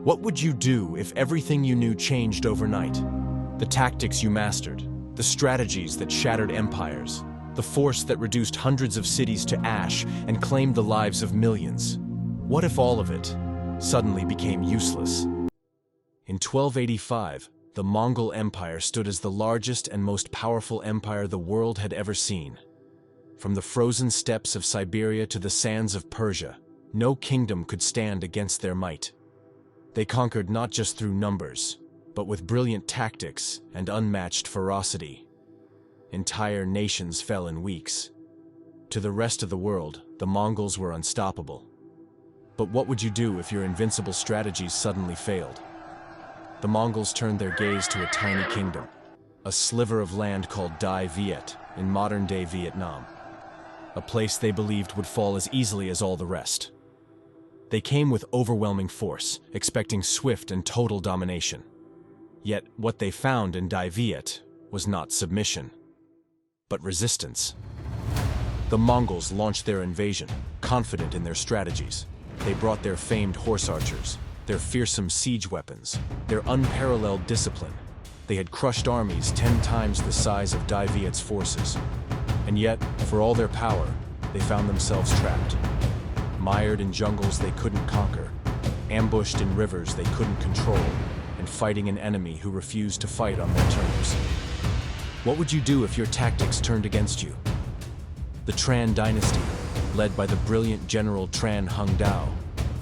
What would you do if everything you knew changed overnight? The tactics you mastered, the strategies that shattered empires, the force that reduced hundreds of cities to ash and claimed the lives of millions. What if all of it suddenly became useless? In 1285, the Mongol Empire stood as the largest and most powerful empire the world had ever seen. From the frozen steppes of Siberia to the sands of Persia, no kingdom could stand against their might. They conquered not just through numbers, but with brilliant tactics and unmatched ferocity. Entire nations fell in weeks. To the rest of the world, the Mongols were unstoppable. But what would you do if your invincible strategies suddenly failed? The Mongols turned their gaze to a tiny kingdom, a sliver of land called D Viet in modern-day Vietnam, a place they believed would fall as easily as all the rest. They came with overwhelming force, expecting swift and total domination. Yet what they found in D Viet was not submission, but resistance. The Mongols launched their invasion, confident in their strategies. They brought their famed horse archers, their fearsome siege weapons, their unparalleled discipline. They had crushed armies 10 times the size of D Viet's forces. And yet, for all their power, they found themselves trapped. Mired in jungles they couldn't conquer, ambushed in rivers they couldn't control, and fighting an enemy who refused to fight on their terms. What would you do if your tactics turned against you? The Tran dynasty, led by the brilliant general Tran Hung Dao,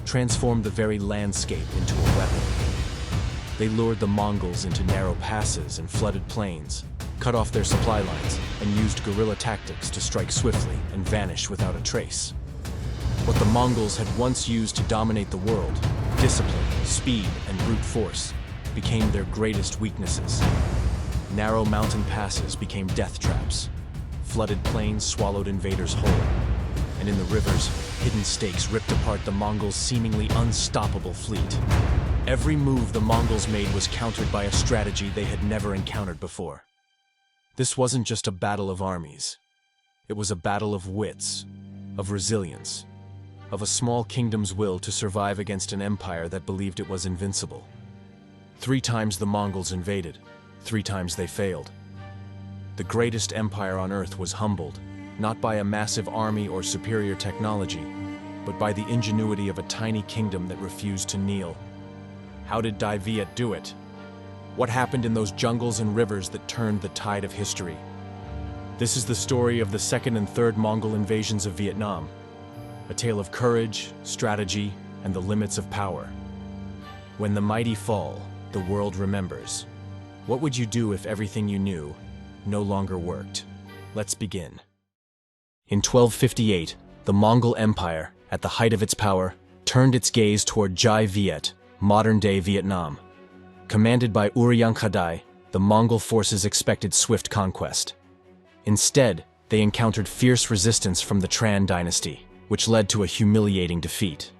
transformed the very landscape into a weapon. They lured the Mongols into narrow passes and flooded plains, cut off their supply lines, and used guerrilla tactics to strike swiftly and vanish without a trace. What the Mongols had once used to dominate the world, discipline, speed, and brute force, became their greatest weaknesses. Narrow mountain passes became death traps. Flooded plains swallowed invaders whole. And in the rivers, hidden stakes ripped apart the Mongols' seemingly unstoppable fleet. Every move the Mongols made was countered by a strategy they had never encountered before. This wasn't just a battle of armies. It was a battle of wits, of resilience, of a small kingdom's will to survive against an empire that believed it was invincible. 3 times the Mongols invaded, 3 times they failed. The greatest empire on earth was humbled, not by a massive army or superior technology, but by the ingenuity of a tiny kingdom that refused to kneel. How did D Viet do it? What happened in those jungles and rivers that turned the tide of history? This is the story of the second and third Mongol invasions of Vietnam, a tale of courage, strategy, and the limits of power. When the mighty fall, the world remembers. What would you do if everything you knew no longer worked? Let's begin. In 1258, the Mongol Empire, at the height of its power, turned its gaze toward D Viet, modern-day Vietnam. Commanded by Uriang Khadai, the Mongol forces expected swift conquest. Instead, they encountered fierce resistance from the Tran dynasty, which led to a humiliating defeat.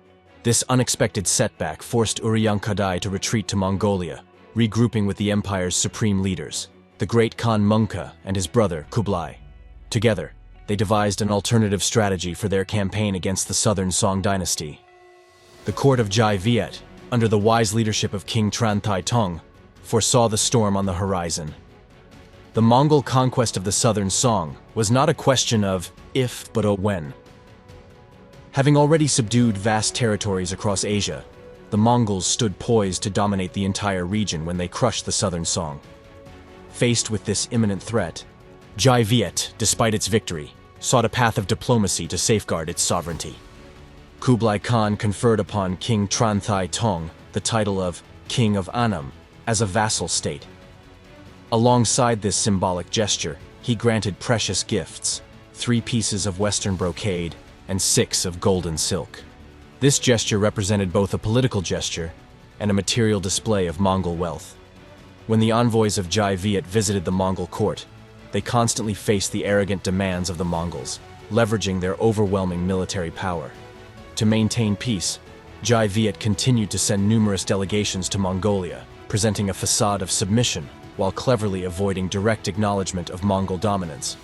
This unexpected setback forced Uriang Khadai to retreat to Mongolia, regrouping with the empire's supreme leaders, the great Khan Mungke and his brother Kublai. Together, they devised an alternative strategy for their campaign against the southern Song dynasty. The court of D Viet, under the wise leadership of King Tran Thai Tong, foresaw the storm on the horizon. The Mongol conquest of the southern Song was not a question of if, but a when. Having already subdued vast territories across Asia, the Mongols stood poised to dominate the entire region when they crushed the southern Song. Faced with this imminent threat, D Viet, despite its victory, sought a path of diplomacy to safeguard its sovereignty. Kublai Khan conferred upon King Tran Thai Tong the title of King of Annam as a vassal state. Alongside this symbolic gesture, he granted precious gifts, 3 pieces of Western brocade and 6 of golden silk. This gesture represented both a political gesture and a material display of Mongol wealth. When the envoys of D Viet visited the Mongol court, they constantly faced the arrogant demands of the Mongols, leveraging their overwhelming military power. To maintain peace, D Viet continued to send numerous delegations to Mongolia, presenting a facade of submission while cleverly avoiding direct acknowledgement of Mongol dominance.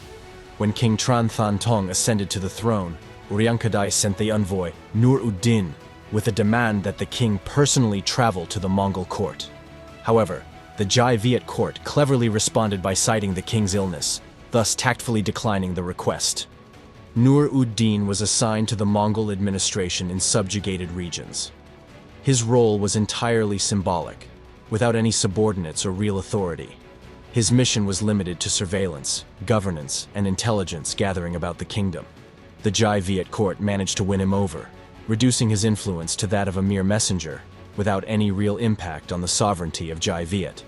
When King Tran Than Tong ascended to the throne, Uriang Khadai sent the envoy Nur-ud-Din with a demand that the king personally travel to the Mongol court. However, the D Viet court cleverly responded by citing the king's illness, thus tactfully declining the request. Nur-ud-Din was assigned to the Mongol administration in subjugated regions. His role was entirely symbolic, without any subordinates or real authority. His mission was limited to surveillance, governance, and intelligence gathering about the kingdom. The D Viet court managed to win him over, reducing his influence to that of a mere messenger, without any real impact on the sovereignty of D Viet.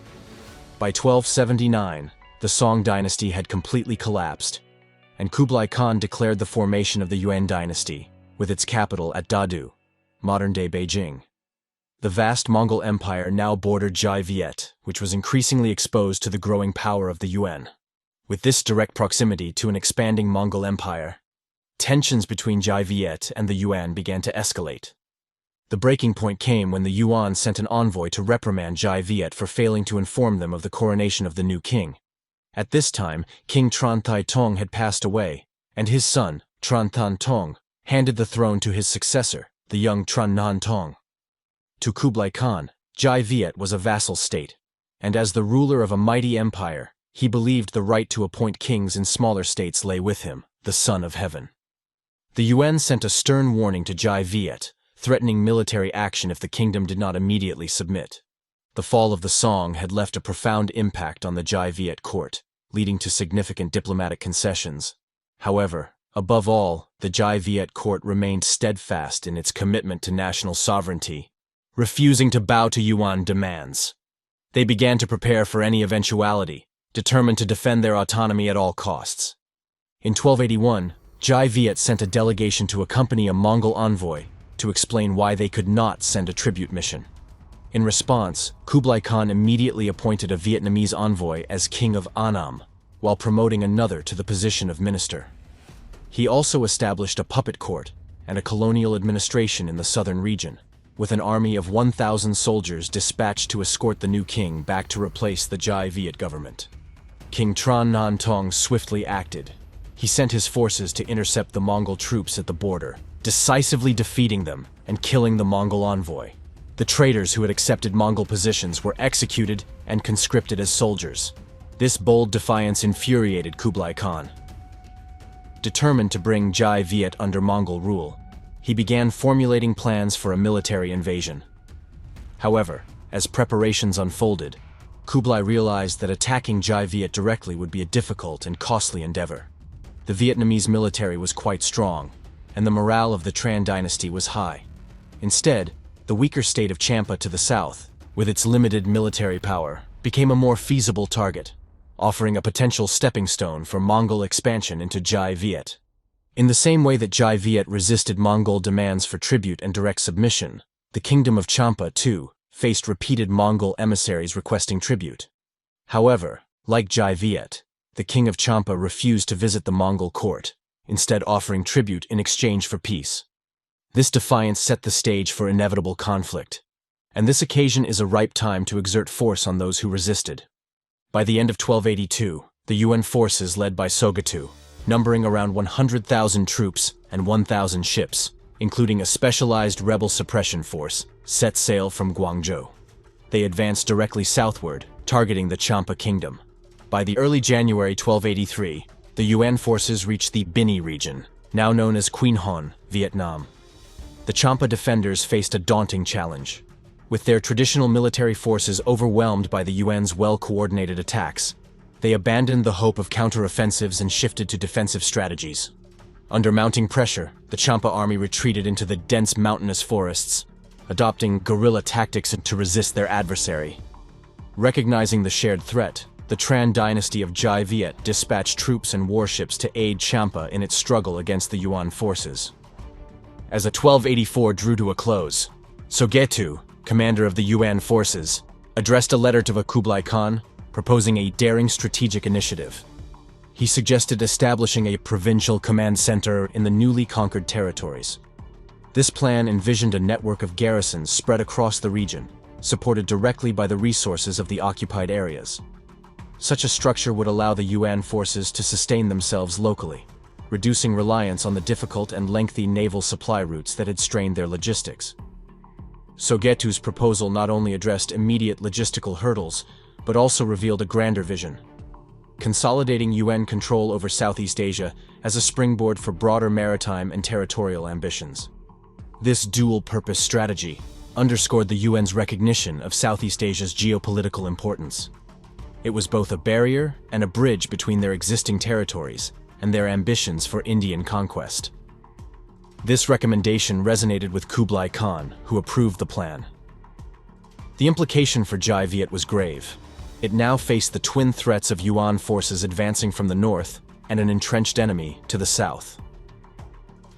By 1279, the Song dynasty had completely collapsed, and Kublai Khan declared the formation of the Yuan dynasty, with its capital at Dadu, modern-day Beijing. The vast Mongol Empire now bordered D Viet, which was increasingly exposed to the growing power of the Yuan. With this direct proximity to an expanding Mongol Empire, tensions between D Viet and the Yuan began to escalate. The breaking point came when the Yuan sent an envoy to reprimand D Viet for failing to inform them of the coronation of the new king. At this time, King Tran Thai Tong had passed away, and his son, Tran Than Tong, handed the throne to his successor, the young Tran Nan Tong. To Kublai Khan, D Viet was a vassal state, and as the ruler of a mighty empire, he believed the right to appoint kings in smaller states lay with him, the Son of Heaven. The Yuan sent a stern warning to D Viet, threatening military action if the kingdom did not immediately submit. The fall of the Song had left a profound impact on the D Viet court, leading to significant diplomatic concessions. However, above all, the D Viet court remained steadfast in its commitment to national sovereignty, refusing to bow to Yuan demands. They began to prepare for any eventuality, determined to defend their autonomy at all costs. In 1281, D Viet sent a delegation to accompany a Mongol envoy to explain why they could not send a tribute mission. In response, Kublai Khan immediately appointed a Vietnamese envoy as King of Annam, while promoting another to the position of minister. He also established a puppet court and a colonial administration in the southern region, with an army of 1,000 soldiers dispatched to escort the new king back to replace the D Viet government. King Tran Nan Tong swiftly acted. He sent his forces to intercept the Mongol troops at the border, decisively defeating them and killing the Mongol envoy. The traitors who had accepted Mongol positions were executed and conscripted as soldiers. This bold defiance infuriated Kublai Khan. Determined to bring D Viet under Mongol rule, he began formulating plans for a military invasion. However, as preparations unfolded, Kublai realized that attacking D Viet directly would be a difficult and costly endeavor. The Vietnamese military was quite strong, and the morale of the Tran dynasty was high. Instead, the weaker state of Champa to the south, with its limited military power, became a more feasible target, offering a potential stepping stone for Mongol expansion into D Viet. In the same way that D Viet resisted Mongol demands for tribute and direct submission, the kingdom of Champa, too, faced repeated Mongol emissaries requesting tribute. However, like D Viet, the king of Champa refused to visit the Mongol court, instead offering tribute in exchange for peace. This defiance set the stage for inevitable conflict, and this occasion is a ripe time to exert force on those who resisted. By the end of 1282, the Yuan forces led by Sogatu, numbering around 100,000 troops and 1,000 ships, including a specialized rebel suppression force, set sail from Guangzhou. They advanced directly southward, targeting the Champa kingdom. By the early January 1283, the Yuan forces reached the Bini region, now known as Queen Hon, Vietnam. The Champa defenders faced a daunting challenge. With their traditional military forces overwhelmed by the Yuan's well-coordinated attacks, they abandoned the hope of counteroffensives and shifted to defensive strategies. Under mounting pressure, the Champa army retreated into the dense mountainous forests, adopting guerrilla tactics to resist their adversary. Recognizing the shared threat, the Tran dynasty of D Viet dispatched troops and warships to aid Champa in its struggle against the Yuan forces. As 1284 drew to a close, Sogetu, commander of the Yuan forces, addressed a letter to Kublai Khan, proposing a daring strategic initiative. He suggested establishing a provincial command center in the newly conquered territories. This plan envisioned a network of garrisons spread across the region, supported directly by the resources of the occupied areas. Such a structure would allow the Yuan forces to sustain themselves locally, reducing reliance on the difficult and lengthy naval supply routes that had strained their logistics. Sogetu's proposal not only addressed immediate logistical hurdles, but also revealed a grander vision, consolidating Yuan control over Southeast Asia as a springboard for broader maritime and territorial ambitions. This dual-purpose strategy underscored the Yuan's recognition of Southeast Asia's geopolitical importance. It was both a barrier and a bridge between their existing territories and their ambitions for Indian conquest. This recommendation resonated with Kublai Khan, who approved the plan. The implication for D Viet was grave. It now faced the twin threats of Yuan forces advancing from the north and an entrenched enemy to the south.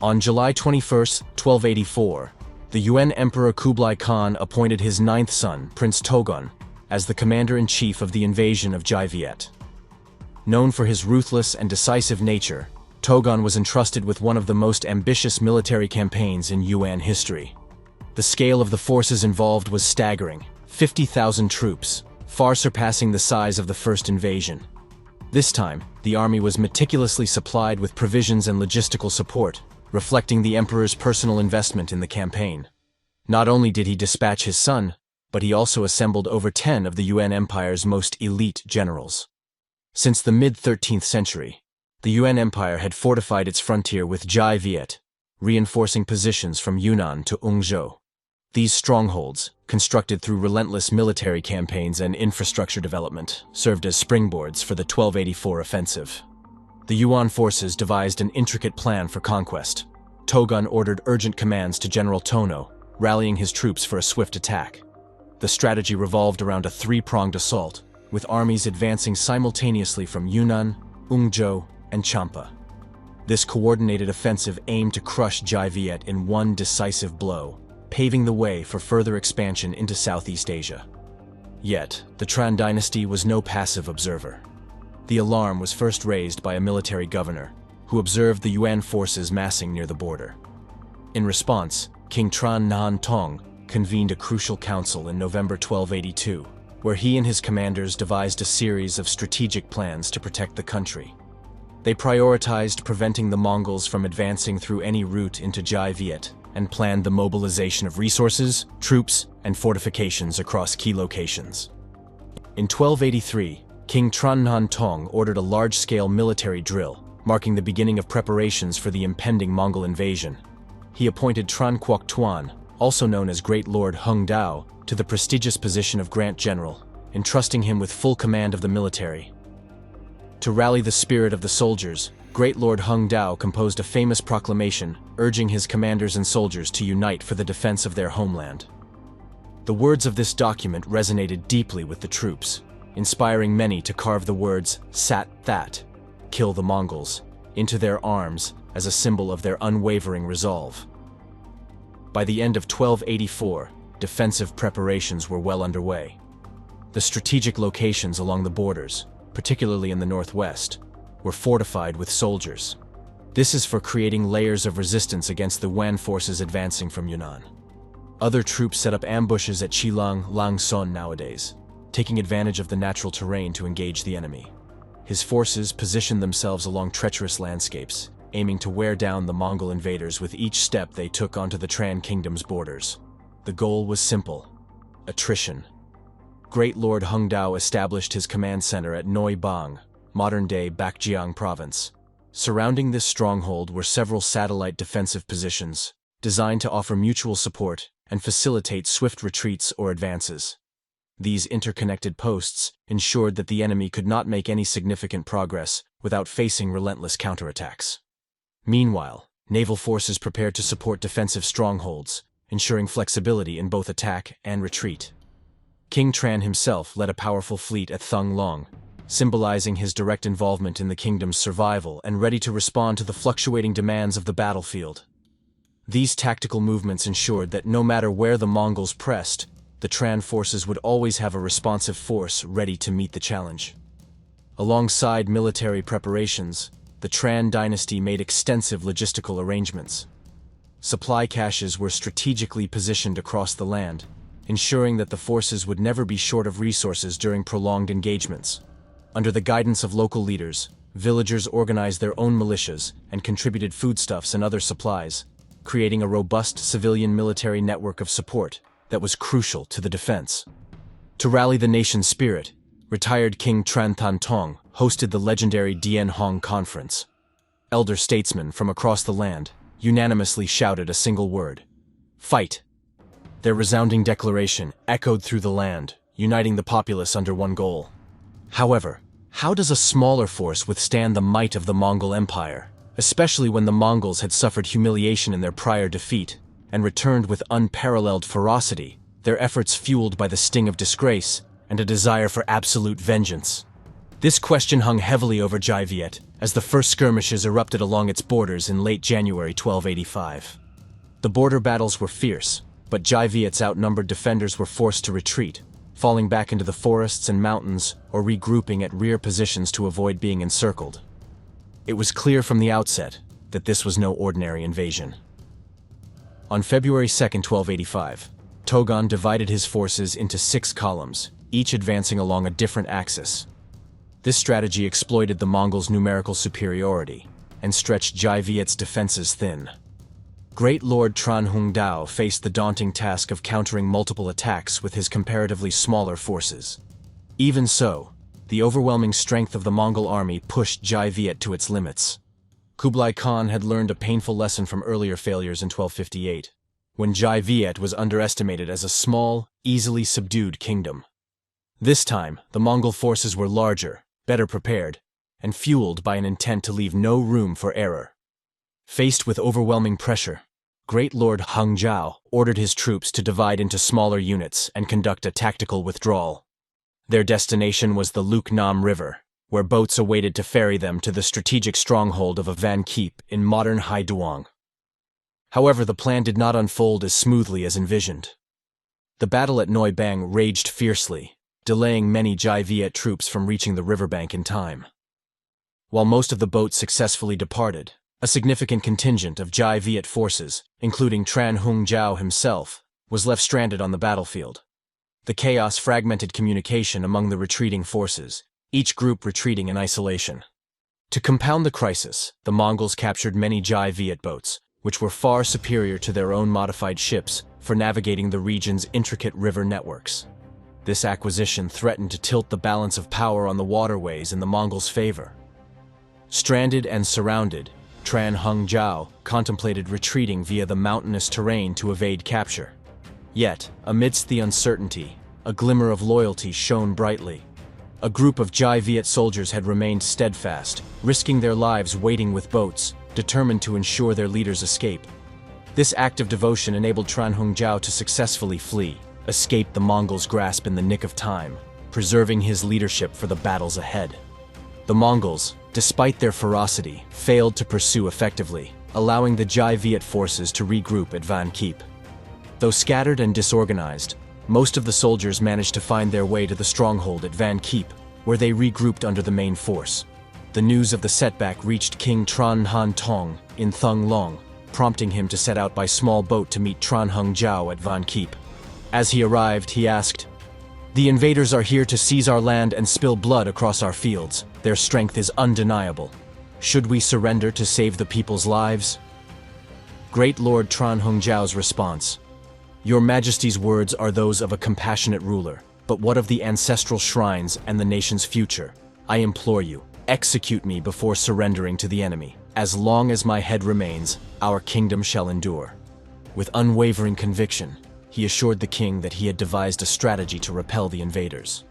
On July 21, 1284, the Yuan Emperor Kublai Khan appointed his ninth son, Prince Togon, as the commander-in-chief of the invasion of D Viet. Known for his ruthless and decisive nature, Togon was entrusted with one of the most ambitious military campaigns in Yuan history. The scale of the forces involved was staggering: 50,000 troops, far surpassing the size of the first invasion. This time, the army was meticulously supplied with provisions and logistical support, reflecting the emperor's personal investment in the campaign. Not only did he dispatch his son, but he also assembled over 10 of the Yuan Empire's most elite generals. Since the mid-13th century, the Yuan Empire had fortified its frontier with D Viet, reinforcing positions from Yunnan to Ungzhou. These strongholds, constructed through relentless military campaigns and infrastructure development, served as springboards for the 1284 offensive. The Yuan forces devised an intricate plan for conquest. Togon ordered urgent commands to General Tono, rallying his troops for a swift attack. The strategy revolved around a three-pronged assault, with armies advancing simultaneously from Yunnan, Ungzhou, and Champa. This coordinated offensive aimed to crush D Viet in one decisive blow, paving the way for further expansion into Southeast Asia. Yet, the Tran dynasty was no passive observer. The alarm was first raised by a military governor, who observed the Yuan forces massing near the border. In response, King Tran Nhan Tong convened a crucial council in November 1282, where he and his commanders devised a series of strategic plans to protect the country. They prioritized preventing the Mongols from advancing through any route into D Viet and planned the mobilization of resources, troops, and fortifications across key locations. In 1283, King Tran Nhan Tong ordered a large-scale military drill, marking the beginning of preparations for the impending Mongol invasion. He appointed Tran Quoc Tuan, also known as Great Lord Hung Dao, to the prestigious position of Grand General, entrusting him with full command of the military. To rally the spirit of the soldiers, Great Lord Hung Dao composed a famous proclamation urging his commanders and soldiers to unite for the defense of their homeland. The words of this document resonated deeply with the troops, inspiring many to carve the words "Sat That," kill the Mongols, into their arms as a symbol of their unwavering resolve. By the end of 1284, defensive preparations were well underway. The strategic locations along the borders, particularly in the northwest, were fortified with soldiers. This is for creating layers of resistance against the Yuan forces advancing from Yunnan. Other troops set up ambushes at Qilang, Langson nowadays, taking advantage of the natural terrain to engage the enemy. His forces positioned themselves along treacherous landscapes, aiming to wear down the Mongol invaders with each step they took onto the Tran Kingdom's borders. The goal was simple: attrition. Great Lord Hung Dao established his command center at Noi Bang, modern-day Bakjiang province. Surrounding this stronghold were several satellite defensive positions, designed to offer mutual support and facilitate swift retreats or advances. These interconnected posts ensured that the enemy could not make any significant progress without facing relentless counterattacks. Meanwhile, naval forces prepared to support defensive strongholds, ensuring flexibility in both attack and retreat. King Tran himself led a powerful fleet at Thung Long, symbolizing his direct involvement in the kingdom's survival and ready to respond to the fluctuating demands of the battlefield. These tactical movements ensured that no matter where the Mongols pressed, the Tran forces would always have a responsive force ready to meet the challenge. Alongside military preparations, the Tran dynasty made extensive logistical arrangements. Supply caches were strategically positioned across the land, ensuring that the forces would never be short of resources during prolonged engagements. Under the guidance of local leaders, villagers organized their own militias and contributed foodstuffs and other supplies, creating a robust civilian military network of support. that was crucial to the defense. To rally the nation's spirit, retired King Tran Thanh Tong hosted the legendary Dien Hong Conference. Elder statesmen from across the land unanimously shouted a single word: fight. Their resounding declaration echoed through the land, uniting the populace under one goal. However, how does a smaller force withstand the might of the Mongol Empire, especially when the Mongols had suffered humiliation in their prior defeat and returned with unparalleled ferocity, their efforts fueled by the sting of disgrace and a desire for absolute vengeance? This question hung heavily over D Viet as the first skirmishes erupted along its borders in late January 1285. The border battles were fierce, but D Viet's outnumbered defenders were forced to retreat, falling back into the forests and mountains or regrouping at rear positions to avoid being encircled. It was clear from the outset that this was no ordinary invasion. On February 2, 1285, Togon divided his forces into 6 columns, each advancing along a different axis. This strategy exploited the Mongols' numerical superiority and stretched D Viet's defenses thin. Great Lord Tran Hung Dao faced the daunting task of countering multiple attacks with his comparatively smaller forces. Even so, the overwhelming strength of the Mongol army pushed D Viet to its limits. Kublai Khan had learned a painful lesson from earlier failures in 1258, when D Viet was underestimated as a small, easily subdued kingdom. This time, the Mongol forces were larger, better prepared, and fueled by an intent to leave no room for error. Faced with overwhelming pressure, Great Lord Hung Jiao ordered his troops to divide into smaller units and conduct a tactical withdrawal. Their destination was the Luk Nam River, where boats awaited to ferry them to the strategic stronghold of Van Kiep in modern Haiduang. However, the plan did not unfold as smoothly as envisioned. The battle at Noi Bang raged fiercely, delaying many D Viet troops from reaching the riverbank in time. While most of the boats successfully departed, a significant contingent of D Viet forces, including Tran Hung Jiao himself, was left stranded on the battlefield. The chaos fragmented communication among the retreating forces, each group retreating in isolation. To compound the crisis, the Mongols captured many D Viet boats, which were far superior to their own modified ships for navigating the region's intricate river networks. This acquisition threatened to tilt the balance of power on the waterways in the Mongols' favor. Stranded and surrounded, Tran Hung Jiao contemplated retreating via the mountainous terrain to evade capture. Yet, amidst the uncertainty, a glimmer of loyalty shone brightly. A group of D Viet soldiers had remained steadfast, risking their lives waiting with boats, determined to ensure their leader's escape. This act of devotion enabled Tran Hung Jiao to successfully flee, escape the Mongols' grasp in the nick of time, preserving his leadership for the battles ahead. The Mongols, despite their ferocity, failed to pursue effectively, allowing the D Viet forces to regroup at Van Kiep. Though scattered and disorganized, most of the soldiers managed to find their way to the stronghold at Van Kiep, where they regrouped under the main force. The news of the setback reached King Tran Han Tong in Thung Long, prompting him to set out by small boat to meet Tran Hung Jiao at Van Kiep. As he arrived, he asked, "The invaders are here to seize our land and spill blood across our fields. Their strength is undeniable. Should we surrender to save the people's lives?" Great Lord Tran Hung Jiao's response: "Your Majesty's words are those of a compassionate ruler, but what of the ancestral shrines and the nation's future? I implore you, execute me before surrendering to the enemy. As long as my head remains, our kingdom shall endure." With unwavering conviction, he assured the king that he had devised a strategy to repel the invaders.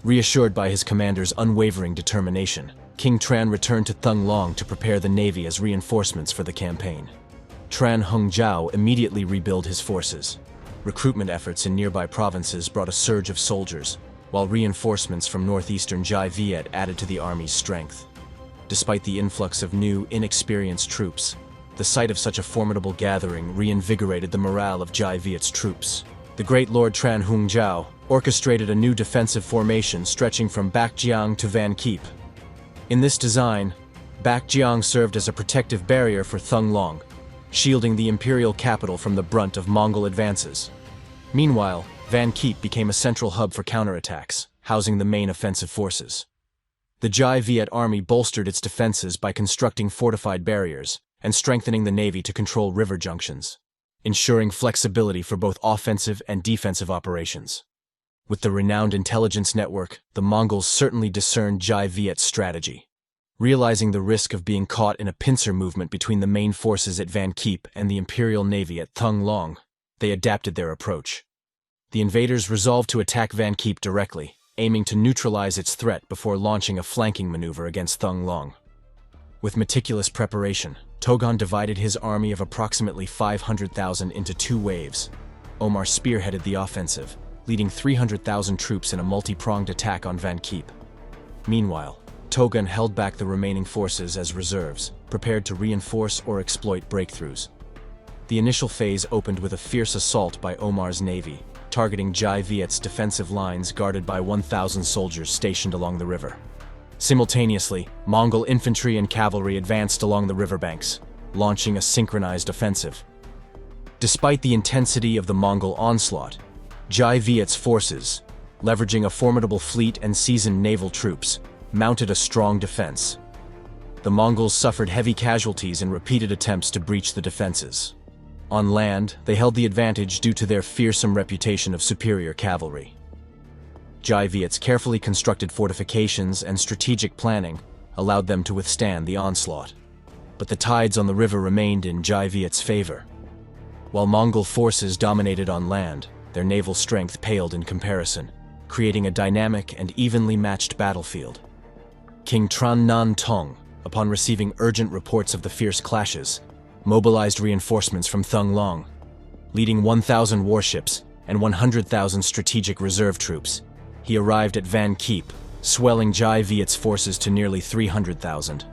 Reassured by his commander's unwavering determination, King Tran returned to Thung Long to prepare the navy as reinforcements for the campaign. Tran Hung Jiao immediately rebuilt his forces. Recruitment efforts in nearby provinces brought a surge of soldiers, while reinforcements from northeastern D Viet added to the army's strength. Despite the influx of new, inexperienced troops, the sight of such a formidable gathering reinvigorated the morale of D Viet's troops. The Great Lord Tran Hung Jiao orchestrated a new defensive formation stretching from Bach Dang to Van Kiep. In this design, Bach Dang served as a protective barrier for Thung Long, shielding the imperial capital from the brunt of Mongol advances. Meanwhile, Van Kiep became a central hub for counterattacks, housing the main offensive forces. The D Viet army bolstered its defenses by constructing fortified barriers and strengthening the navy to control river junctions. ensuring flexibility for both offensive and defensive operations. With the renowned intelligence network, the Mongols certainly discerned D Viet's strategy. Realizing the risk of being caught in a pincer movement between the main forces at Van Kiep and the Imperial Navy at Thung, they adapted their approach. The invaders resolved to attack Van Kiep directly, aiming to neutralize its threat before launching a flanking maneuver against Thung. With meticulous preparation, Togon divided his army of approximately 500,000 into two waves. Omar spearheaded the offensive, leading 300,000 troops in a multi-pronged attack on Van Kiep. Meanwhile, Togon held back the remaining forces as reserves, prepared to reinforce or exploit breakthroughs. The initial phase opened with a fierce assault by Omar's navy, targeting D Viet's defensive lines guarded by 1,000 soldiers stationed along the river. Simultaneously, Mongol infantry and cavalry advanced along the riverbanks, launching a synchronized offensive. Despite the intensity of the Mongol onslaught, D Viet's forces, leveraging a formidable fleet and seasoned naval troops, mounted a strong defense. The Mongols suffered heavy casualties in repeated attempts to breach the defenses. On land, they held the advantage due to their fearsome reputation of superior cavalry. D Viet's carefully constructed fortifications and strategic planning allowed them to withstand the onslaught. But the tides on the river remained in D Viet's favor. While Mongol forces dominated on land, their naval strength paled in comparison, creating a dynamic and evenly matched battlefield. King Tran Nan Tong, upon receiving urgent reports of the fierce clashes, mobilized reinforcements from Thung, leading 1,000 warships and 100,000 strategic reserve troops. He arrived at Van Kiep, swelling D Viet's forces to nearly 300,000.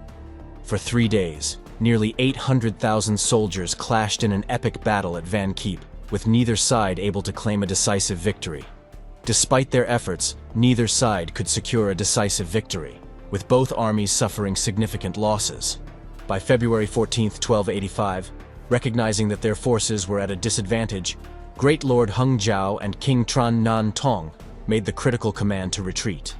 For 3 days, nearly 800,000 soldiers clashed in an epic battle at Van Kiep, with neither side able to claim a decisive victory. Despite their efforts, neither side could secure a decisive victory, with both armies suffering significant losses. By February 14, 1285, recognizing that their forces were at a disadvantage, Great Lord Hung Jiao and King Tran Nan Tong made the critical command to retreat.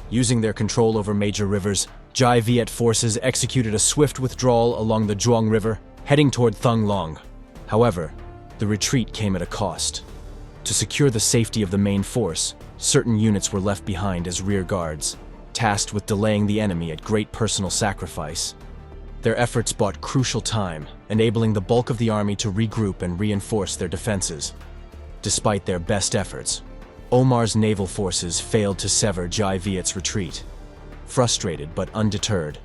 Using their control over major rivers, D Viet forces executed a swift withdrawal along the Zhuang River, heading toward Thung. However, the retreat came at a cost. To secure the safety of the main force, certain units were left behind as rear guards, tasked with delaying the enemy at great personal sacrifice. Their efforts bought crucial time, enabling the bulk of the army to regroup and reinforce their defenses. Despite their best efforts, Omar's naval forces failed to sever D Viet's retreat. Frustrated but undeterred,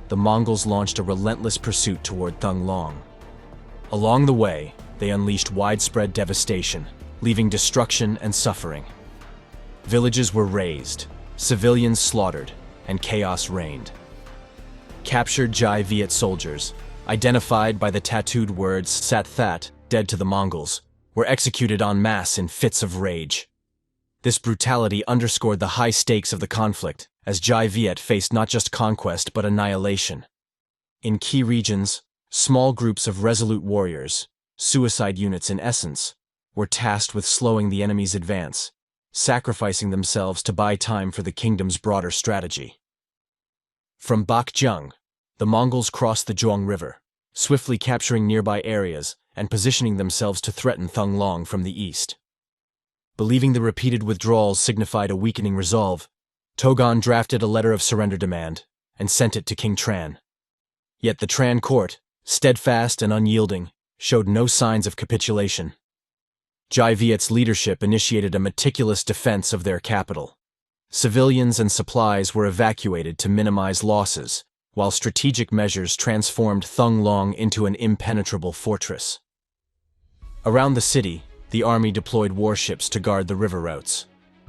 the Mongols launched a relentless pursuit toward Thung. Along the way, they unleashed widespread devastation, leaving destruction and suffering. Villages were razed, civilians slaughtered, and chaos reigned. Captured D Viet soldiers, identified by the tattooed words Sat That, dead to the Mongols, were executed en masse in fits of rage. This brutality underscored the high stakes of the conflict, as D Viet faced not just conquest but annihilation. In key regions, small groups of resolute warriors, suicide units in essence, were tasked with slowing the enemy's advance, sacrificing themselves to buy time for the kingdom's broader strategy. From Bach Dang, the Mongols crossed the Zhuang River, swiftly capturing nearby areas and positioning themselves to threaten Thung from the east. Believing the repeated withdrawals signified a weakening resolve, Togon drafted a letter of surrender demand and sent it to King Tran. Yet the Tran court, steadfast and unyielding, showed no signs of capitulation. D Viet's leadership initiated a meticulous defense of their capital. Civilians and supplies were evacuated to minimize losses, while strategic measures transformed Thung into an impenetrable fortress. Around the city, the army deployed warships to guard the river routes.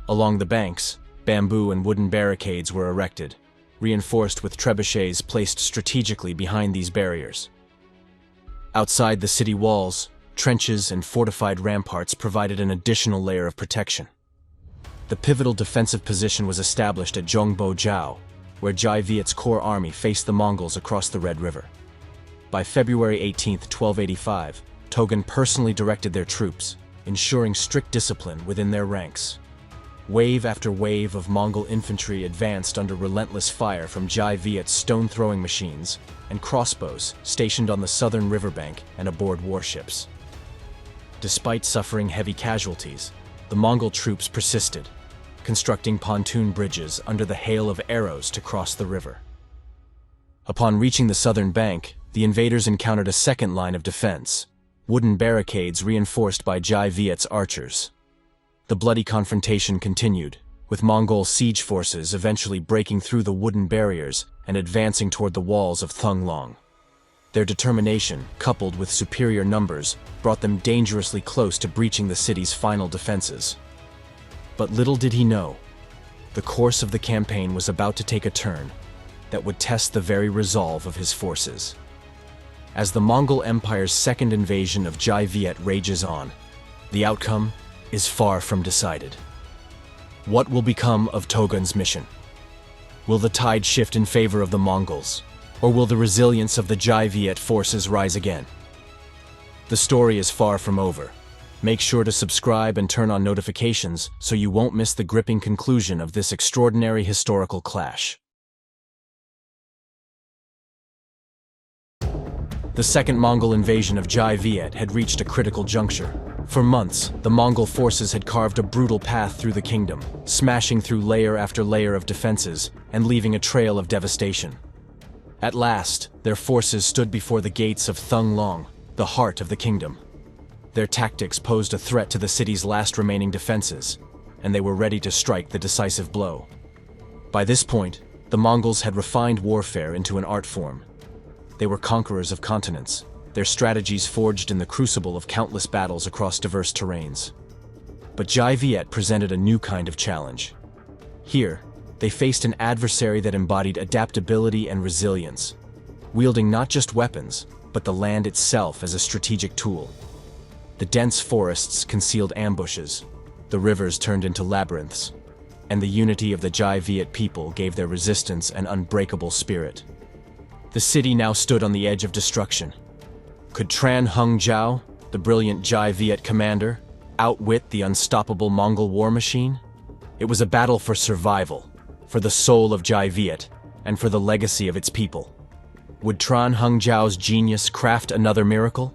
Along the banks, bamboo and wooden barricades were erected, reinforced with trebuchets placed strategically behind these barriers. Outside the city walls, trenches and fortified ramparts provided an additional layer of protection. The pivotal defensive position was established at Zhongbo-Jiao, where D Viet's core army faced the Mongols across the Red River. By February 18, 1285, Togon personally directed their troops, ensuring strict discipline within their ranks. Wave after wave of Mongol infantry advanced under relentless fire from D Viet's stone-throwing machines and crossbows stationed on the southern riverbank and aboard warships. Despite suffering heavy casualties, the Mongol troops persisted, constructing pontoon bridges under the hail of arrows to cross the river. Upon reaching the southern bank, the invaders encountered a second line of defense, wooden barricades reinforced by D Viet's archers. The bloody confrontation continued, with Mongol siege forces eventually breaking through the wooden barriers and advancing toward the walls of Thung. Their determination, coupled with superior numbers, brought them dangerously close to breaching the city's final defenses. But little did he know, the course of the campaign was about to take a turn that would test the very resolve of his forces. As the Mongol Empire's second invasion of D Viet rages on, the outcome is far from decided. What will become of Togun's mission? Will the tide shift in favor of the Mongols, or will the resilience of the D Viet forces rise again? The story is far from over. Make sure to subscribe and turn on notifications so you won't miss the gripping conclusion of this extraordinary historical clash. The second Mongol invasion of D Viet had reached a critical juncture. For months, the Mongol forces had carved a brutal path through the kingdom, smashing through layer after layer of defenses and leaving a trail of devastation. At last, their forces stood before the gates of Thung, the heart of the kingdom. Their tactics posed a threat to the city's last remaining defenses, and they were ready to strike the decisive blow. By this point, the Mongols had refined warfare into an art form. They were conquerors of continents, their strategies forged in the crucible of countless battles across diverse terrains. But D Viet presented a new kind of challenge. Here, they faced an adversary that embodied adaptability and resilience, wielding not just weapons, but the land itself as a strategic tool. The dense forests concealed ambushes, the rivers turned into labyrinths, and the unity of the D Viet people gave their resistance an unbreakable spirit. The city now stood on the edge of destruction. Could Tran Hung Jiao, the brilliant D Viet commander, outwit the unstoppable Mongol war machine? It was a battle for survival, for the soul of D Viet, and for the legacy of its people. Would Tran Hung Jiao's genius craft another miracle?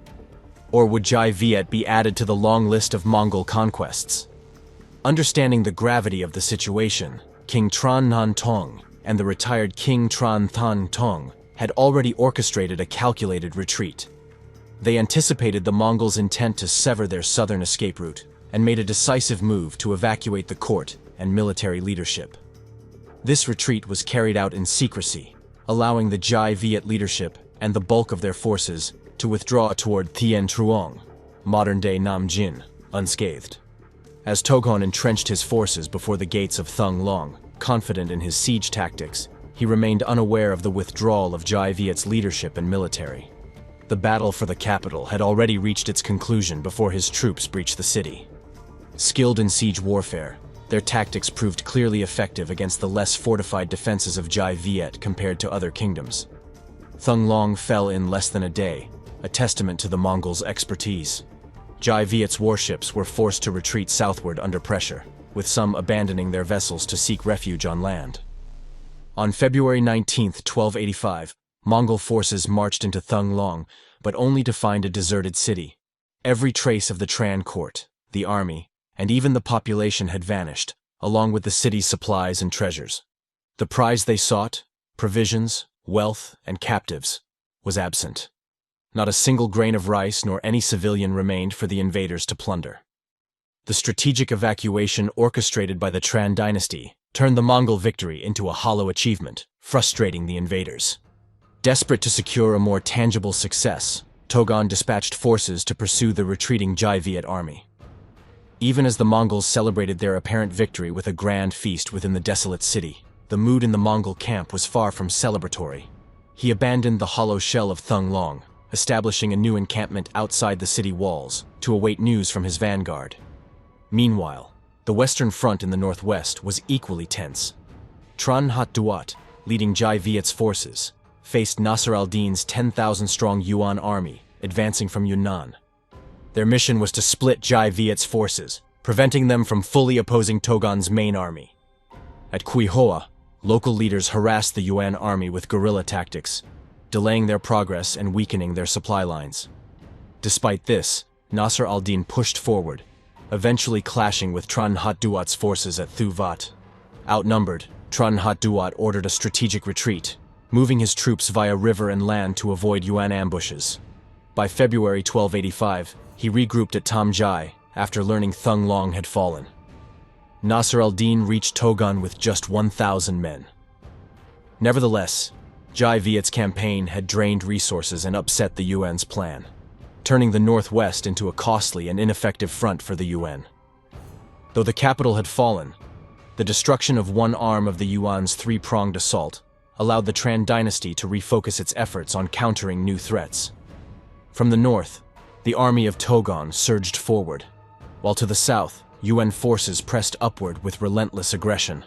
Or would D Viet be added to the long list of Mongol conquests? Understanding the gravity of the situation, King Tran Nan Tong and the retired King Tran Than Tong had already orchestrated a calculated retreat. They anticipated the Mongols' intent to sever their southern escape route and made a decisive move to evacuate the court and military leadership. This retreat was carried out in secrecy, allowing the D Viet leadership and the bulk of their forces to withdraw toward Thien Truong, modern-day Namjin, unscathed. As Togon entrenched his forces before the gates of Thung, confident in his siege tactics, he remained unaware of the withdrawal of D Viet's leadership and military. The battle for the capital had already reached its conclusion before his troops breached the city. Skilled in siege warfare, their tactics proved clearly effective against the less fortified defenses of D Viet compared to other kingdoms. Thung fell in less than a day, a testament to the Mongols' expertise. D Viet's warships were forced to retreat southward under pressure, with some abandoning their vessels to seek refuge on land. On February 19, 1285, Mongol forces marched into Thung, but only to find a deserted city. Every trace of the Tran court, the army, and even the population had vanished, along with the city's supplies and treasures. The prize they sought, provisions, wealth, and captives, was absent. Not a single grain of rice nor any civilian remained for the invaders to plunder. The strategic evacuation orchestrated by the Tran dynasty turned the Mongol victory into a hollow achievement, frustrating the invaders. Desperate to secure a more tangible success, Togon dispatched forces to pursue the retreating D Viet army. Even as the Mongols celebrated their apparent victory with a grand feast within the desolate city, the mood in the Mongol camp was far from celebratory. He abandoned the hollow shell of Thung, establishing a new encampment outside the city walls to await news from his vanguard. Meanwhile, the Western Front in the northwest was equally tense. Tran Hat Duat, leading D Viet's forces, faced Nasr al-Din's 10,000-strong Yuan army, advancing from Yunnan. Their mission was to split D Viet's forces, preventing them from fully opposing Togon's main army. At Quihoa, local leaders harassed the Yuan army with guerrilla tactics, delaying their progress and weakening their supply lines. Despite this, Nasr al-Din pushed forward, eventually clashing with Tran Hat-Duat's forces at Thu Vat. Outnumbered, Tran Hat-Duat ordered a strategic retreat, moving his troops via river and land to avoid Yuan ambushes. By February 1285, he regrouped at Tam Jai after learning Thung Long had fallen. Nasr al-Din reached Togon with just 1,000 men. Nevertheless, D Viet's campaign had drained resources and upset the Yuan's plan, turning the northwest into a costly and ineffective front for the Yuan. Though the capital had fallen, the destruction of one arm of the Yuan's three-pronged assault allowed the Tran dynasty to refocus its efforts on countering new threats. From the north, the army of Togon surged forward, while to the south, Yuan forces pressed upward with relentless aggression.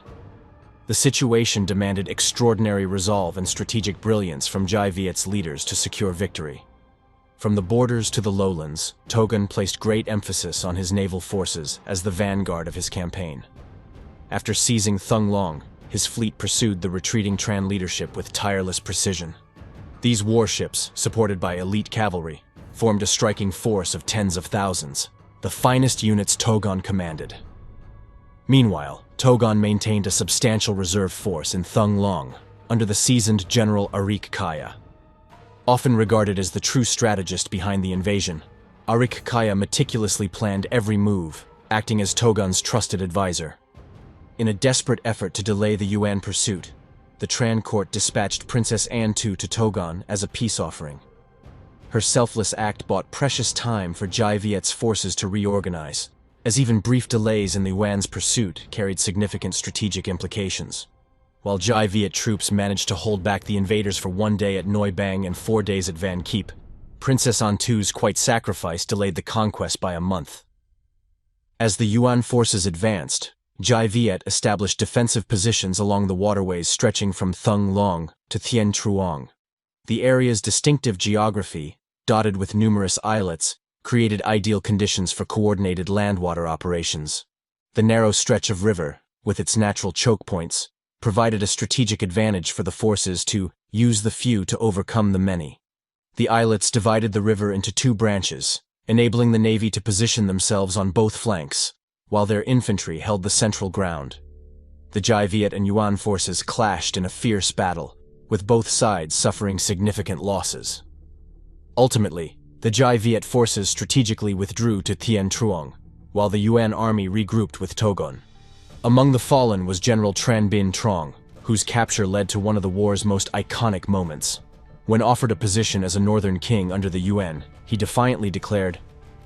The situation demanded extraordinary resolve and strategic brilliance from D Viet's leaders to secure victory. From the borders to the lowlands, Togon placed great emphasis on his naval forces as the vanguard of his campaign. After seizing Thung Long, his fleet pursued the retreating Tran leadership with tireless precision. These warships, supported by elite cavalry, formed a striking force of tens of thousands, the finest units Togon commanded. Meanwhile, Togon maintained a substantial reserve force in Thung Long, under the seasoned General Arik Kaya. Often regarded as the true strategist behind the invasion, Arik Kaya meticulously planned every move, acting as Togon's trusted advisor. In a desperate effort to delay the Yuan pursuit, the Tran court dispatched Princess Antu to Togon as a peace offering. Her selfless act bought precious time for D Viet's forces to reorganize, as even brief delays in the Yuan's pursuit carried significant strategic implications. While D Viet troops managed to hold back the invaders for 1 day at Noi Bang and 4 days at Van Kiep, Princess Antu's quiet sacrifice delayed the conquest by a month. As the Yuan forces advanced, D Viet established defensive positions along the waterways stretching from Thung Long to Thien Truong. The area's distinctive geography, dotted with numerous islets, created ideal conditions for coordinated land-water operations. The narrow stretch of river, with its natural choke points, provided a strategic advantage for the forces to use the few to overcome the many. The islets divided the river into 2 branches, enabling the navy to position themselves on both flanks, while their infantry held the central ground. The D Viet and Yuan forces clashed in a fierce battle, with both sides suffering significant losses. Ultimately, the D Viet forces strategically withdrew to Thien Truong, while the Yuan army regrouped with Togon. Among the fallen was General Tran Bin Trong, whose capture led to one of the war's most iconic moments. When offered a position as a northern king under the Yuan, he defiantly declared,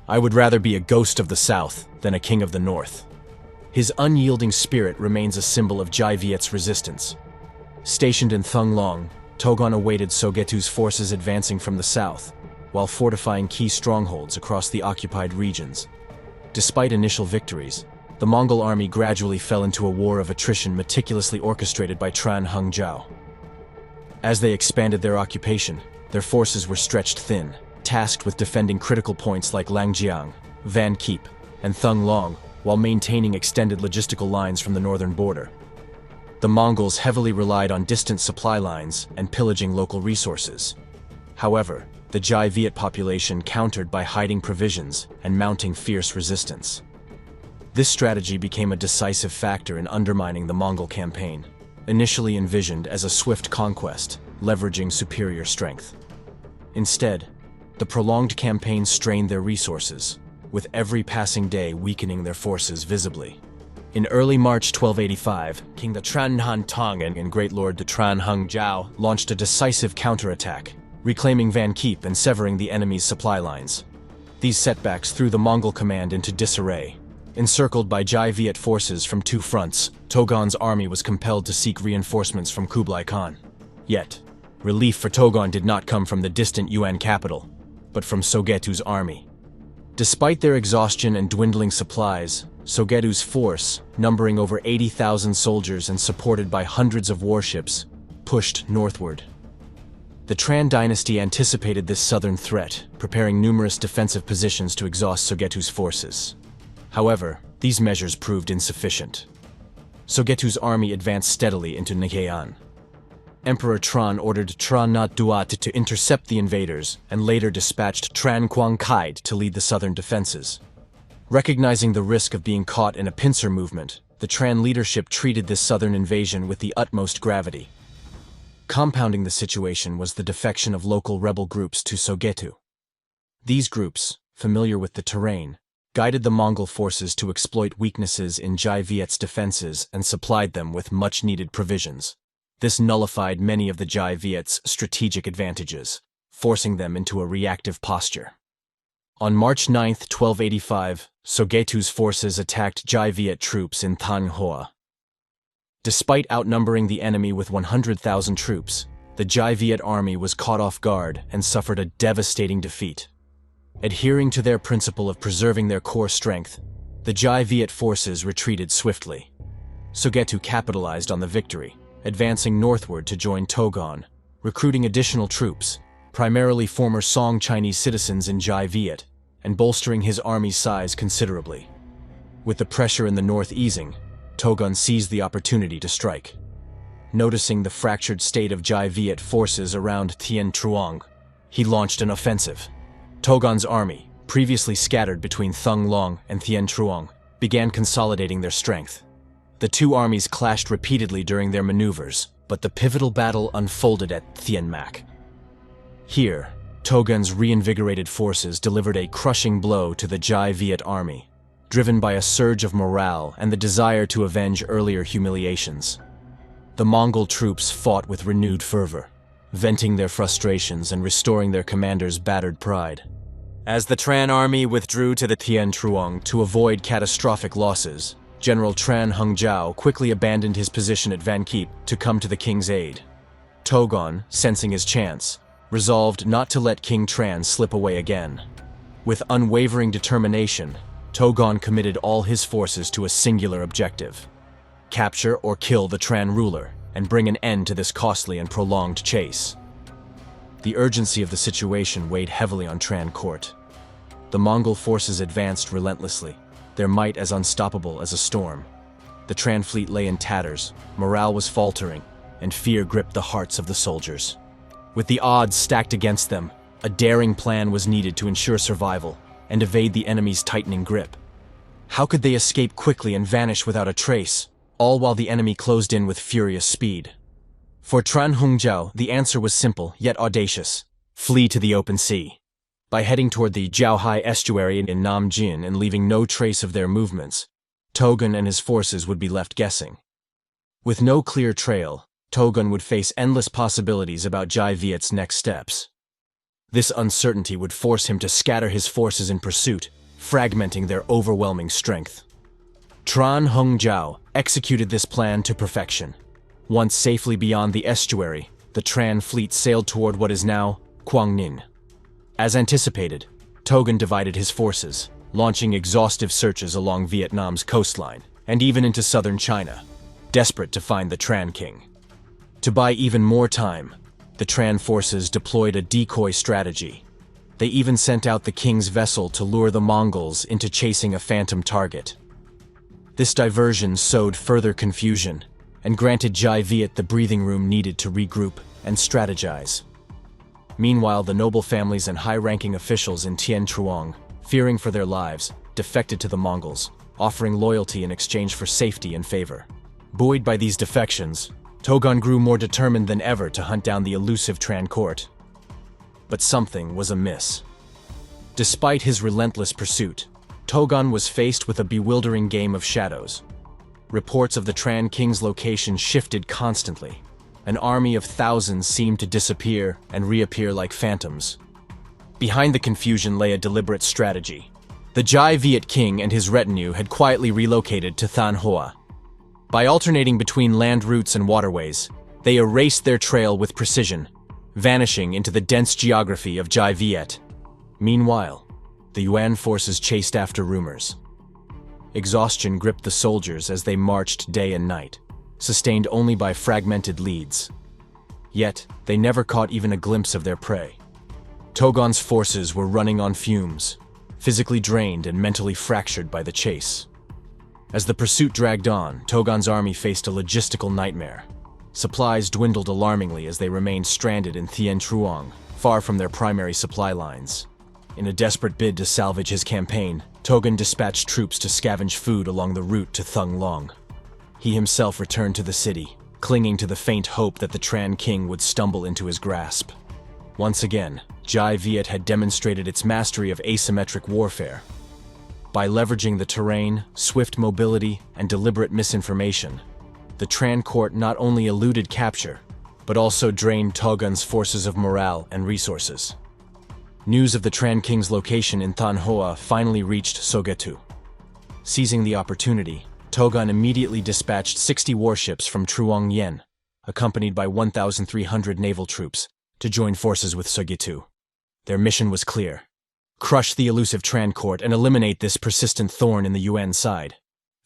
"I would rather be a ghost of the south than a king of the north." His unyielding spirit remains a symbol of D Viet's resistance. Stationed in Thung Long, Togon awaited Sogetu's forces advancing from the south, while fortifying key strongholds across the occupied regions. Despite initial victories, the Mongol army gradually fell into a war of attrition meticulously orchestrated by Tran Hung Jiao. As they expanded their occupation, their forces were stretched thin, tasked with defending critical points like Langjiang, Van Kiep, and Thung Long, while maintaining extended logistical lines from the northern border. The Mongols heavily relied on distant supply lines and pillaging local resources. However, the D Viet population countered by hiding provisions and mounting fierce resistance. This strategy became a decisive factor in undermining the Mongol campaign, initially envisioned as a swift conquest, leveraging superior strength. Instead, the prolonged campaign strained their resources, with every passing day weakening their forces visibly. In early March 1285, King the Tran Han Tong and Great Lord the Tran Hung Jiao launched a decisive counterattack, reclaiming Van Kiep and severing the enemy's supply lines. These setbacks threw the Mongol command into disarray. Encircled by D Viet forces from 2 fronts, Togon's army was compelled to seek reinforcements from Kublai Khan. Yet, relief for Togon did not come from the distant Yuan capital, but from Sogetu's army. Despite their exhaustion and dwindling supplies, Sogetu's force, numbering over 80,000 soldiers and supported by hundreds of warships, pushed northward. The Tran dynasty anticipated this southern threat, preparing numerous defensive positions to exhaust Sogetu's forces. However, these measures proved insufficient. Sogetu's army advanced steadily into Nikayan. Emperor Tran ordered Tran Nhat Duat to intercept the invaders and later dispatched Tran Quang Kaid to lead the southern defenses. Recognizing the risk of being caught in a pincer movement, the Tran leadership treated this southern invasion with the utmost gravity. Compounding the situation was the defection of local rebel groups to Sogetu. These groups, familiar with the terrain, guided the Mongol forces to exploit weaknesses in D Viet's defenses and supplied them with much-needed provisions. This nullified many of the D Viet's strategic advantages, forcing them into a reactive posture. On March 9, 1285, Sogetu's forces attacked D Viet troops in Thanh Hoa. Despite outnumbering the enemy with 100,000 troops, the D Viet army was caught off guard and suffered a devastating defeat. Adhering to their principle of preserving their core strength, the D Viet forces retreated swiftly. Sogetu capitalized on the victory, advancing northward to join Togon, recruiting additional troops, primarily former Song Chinese citizens in D Viet, and bolstering his army's size considerably. With the pressure in the north easing, Togon seized the opportunity to strike. Noticing the fractured state of D Viet forces around Tien Truong, he launched an offensive. Togon's army, previously scattered between Thung Long and Tien Truong, began consolidating their strength. The two armies clashed repeatedly during their maneuvers, but the pivotal battle unfolded at Thien Mac. Here, Togon's reinvigorated forces delivered a crushing blow to the D Viet army, driven by a surge of morale and the desire to avenge earlier humiliations. The Mongol troops fought with renewed fervor, venting their frustrations and restoring their commander's battered pride. As the Tran army withdrew to the Tien Truong to avoid catastrophic losses, General Tran Hungjiao quickly abandoned his position at Van Kiep to come to the king's aid. Togon, sensing his chance, resolved not to let King Tran slip away again. With unwavering determination, Togon committed all his forces to a singular objective: capture or kill the Tran ruler and bring an end to this costly and prolonged chase. The urgency of the situation weighed heavily on Tran court. The Mongol forces advanced relentlessly, their might as unstoppable as a storm. The Tran fleet lay in tatters, morale was faltering, and fear gripped the hearts of the soldiers. With the odds stacked against them, a daring plan was needed to ensure survival and evade the enemy's tightening grip. How could they escape quickly and vanish without a trace, all while the enemy closed in with furious speed? For Tran Hungjiao, the answer was simple yet audacious: flee to the open sea. By heading toward the Jiaohai estuary in Namjin and leaving no trace of their movements, Togon and his forces would be left guessing. With no clear trail, Togon would face endless possibilities about D Viet's next steps. This uncertainty would force him to scatter his forces in pursuit, fragmenting their overwhelming strength. Tran Hungjiao executed this plan to perfection. Once safely beyond the estuary, the Tran fleet sailed toward what is now Quang Ninh. As anticipated, Togon divided his forces, launching exhaustive searches along Vietnam's coastline and even into southern China, desperate to find the Tran king. To buy even more time, the Tran forces deployed a decoy strategy. They even sent out the king's vessel to lure the Mongols into chasing a phantom target. This diversion sowed further confusion and granted D Viet the breathing room needed to regroup and strategize. Meanwhile, the noble families and high-ranking officials in Tien Truong, fearing for their lives, defected to the Mongols, offering loyalty in exchange for safety and favor. Buoyed by these defections, Togon grew more determined than ever to hunt down the elusive Tran court. But something was amiss. Despite his relentless pursuit, Togon was faced with a bewildering game of shadows. Reports of the Tran king's location shifted constantly. An army of thousands seemed to disappear and reappear like phantoms. Behind the confusion lay a deliberate strategy. The D Viet king and his retinue had quietly relocated to Thanh Hoa. By alternating between land routes and waterways, they erased their trail with precision, vanishing into the dense geography of D Viet. Meanwhile, the Yuan forces chased after rumors. Exhaustion gripped the soldiers as they marched day and night, sustained only by fragmented leads. Yet, they never caught even a glimpse of their prey. Togon's forces were running on fumes, physically drained and mentally fractured by the chase. As the pursuit dragged on, Togon's army faced a logistical nightmare. Supplies dwindled alarmingly as they remained stranded in Thien Truong, far from their primary supply lines. In a desperate bid to salvage his campaign, Togun dispatched troops to scavenge food along the route to Thung Long. He himself returned to the city, clinging to the faint hope that the Tran king would stumble into his grasp. Once again, D Viet had demonstrated its mastery of asymmetric warfare. By leveraging the terrain, swift mobility, and deliberate misinformation, the Tran court not only eluded capture, but also drained Togun's forces of morale and resources. News of the Tran king's location in Than Hoa finally reached Sogetu. Seizing the opportunity, Togun immediately dispatched 60 warships from Truong Yen, accompanied by 1,300 naval troops, to join forces with Sogetu. Their mission was clear: crush the elusive Tran court and eliminate this persistent thorn in the Yuan side.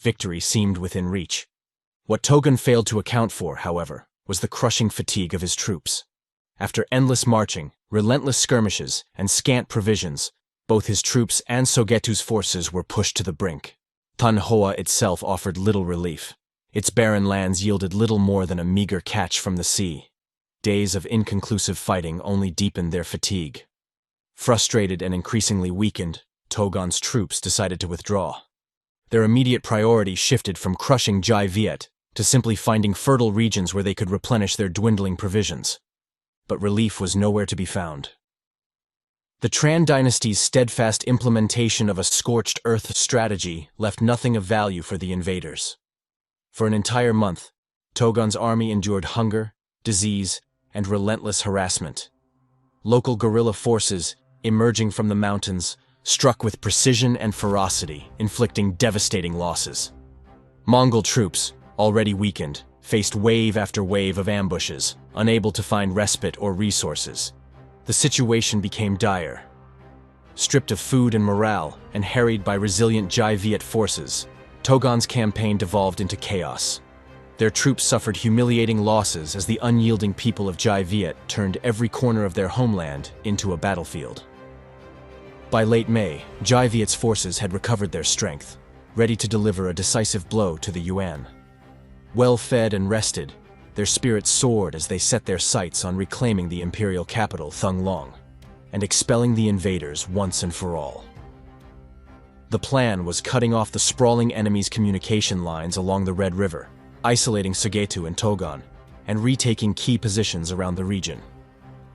Victory seemed within reach. What Togun failed to account for, however, was the crushing fatigue of his troops. After endless marching, relentless skirmishes, and scant provisions, both his troops and Sogetu's forces were pushed to the brink. Than Hoa itself offered little relief. Its barren lands yielded little more than a meager catch from the sea. Days of inconclusive fighting only deepened their fatigue. Frustrated and increasingly weakened, Togun's troops decided to withdraw. Their immediate priority shifted from crushing D Viet to simply finding fertile regions where they could replenish their dwindling provisions. But relief was nowhere to be found. The Tran dynasty's steadfast implementation of a scorched earth strategy left nothing of value for the invaders. For an entire month, Togun's army endured hunger, disease, and relentless harassment. Local guerrilla forces, emerging from the mountains, struck with precision and ferocity, inflicting devastating losses. Mongol troops, already weakened, faced wave after wave of ambushes, unable to find respite or resources. The situation became dire. Stripped of food and morale, and harried by resilient D Viet forces, Togun's campaign devolved into chaos. Their troops suffered humiliating losses as the unyielding people of D Viet turned every corner of their homeland into a battlefield. By late May, D Viet's forces had recovered their strength, ready to deliver a decisive blow to the Yuan. Well fed and rested, their spirits soared as they set their sights on reclaiming the imperial capital Thung Long and expelling the invaders once and for all. The plan was cutting off the sprawling enemy's communication lines along the Red River, isolating Sogetu and Togun, and retaking key positions around the region.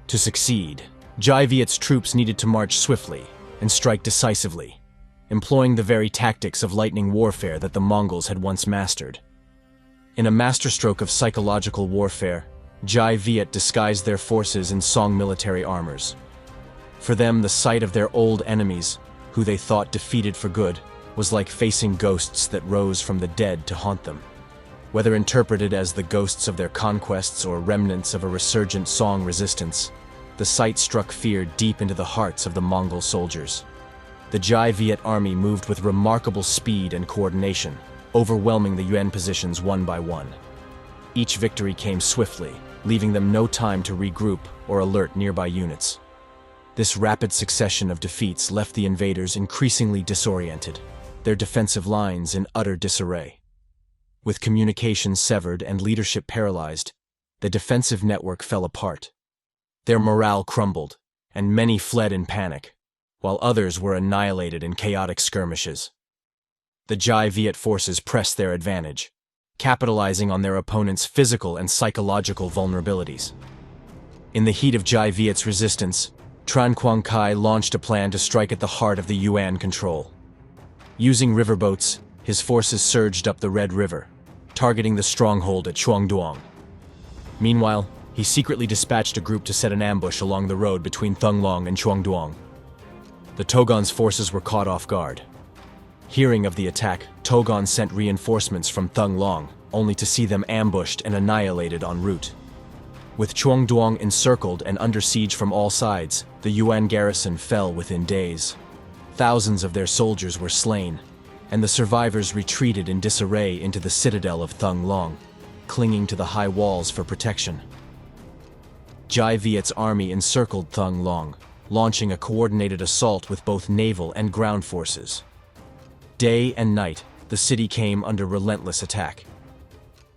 To succeed, D Viet's troops needed to march swiftly and strike decisively, employing the very tactics of lightning warfare that the Mongols had once mastered. In a masterstroke of psychological warfare, D Viet disguised their forces in Song military armors. For them, the sight of their old enemies, who they thought defeated for good, was like facing ghosts that rose from the dead to haunt them. Whether interpreted as the ghosts of their conquests or remnants of a resurgent Song resistance, the sight struck fear deep into the hearts of the Mongol soldiers. The D Viet army moved with remarkable speed and coordination, overwhelming the Yuan positions one by one. Each victory came swiftly, leaving them no time to regroup or alert nearby units. This rapid succession of defeats left the invaders increasingly disoriented, their defensive lines in utter disarray. With communications severed and leadership paralyzed, the defensive network fell apart. Their morale crumbled, and many fled in panic, while others were annihilated in chaotic skirmishes. The D Viet forces pressed their advantage, capitalizing on their opponent's physical and psychological vulnerabilities. In the heat of D Viet's resistance, Tran Quang Kai launched a plan to strike at the heart of the Yuan control. Using riverboats, his forces surged up the Red River, targeting the stronghold at Chuangduong. Meanwhile, he secretly dispatched a group to set an ambush along the road between Thung Long and Chuangduong. The Togun's forces were caught off guard. Hearing of the attack, Togun sent reinforcements from Thung Long, only to see them ambushed and annihilated en route. With Chuangduong encircled and under siege from all sides, the Yuan garrison fell within days. Thousands of their soldiers were slain, and the survivors retreated in disarray into the citadel of Thung Long, clinging to the high walls for protection. D Viet's army encircled Thung Long, launching a coordinated assault with both naval and ground forces. Day and night, the city came under relentless attack.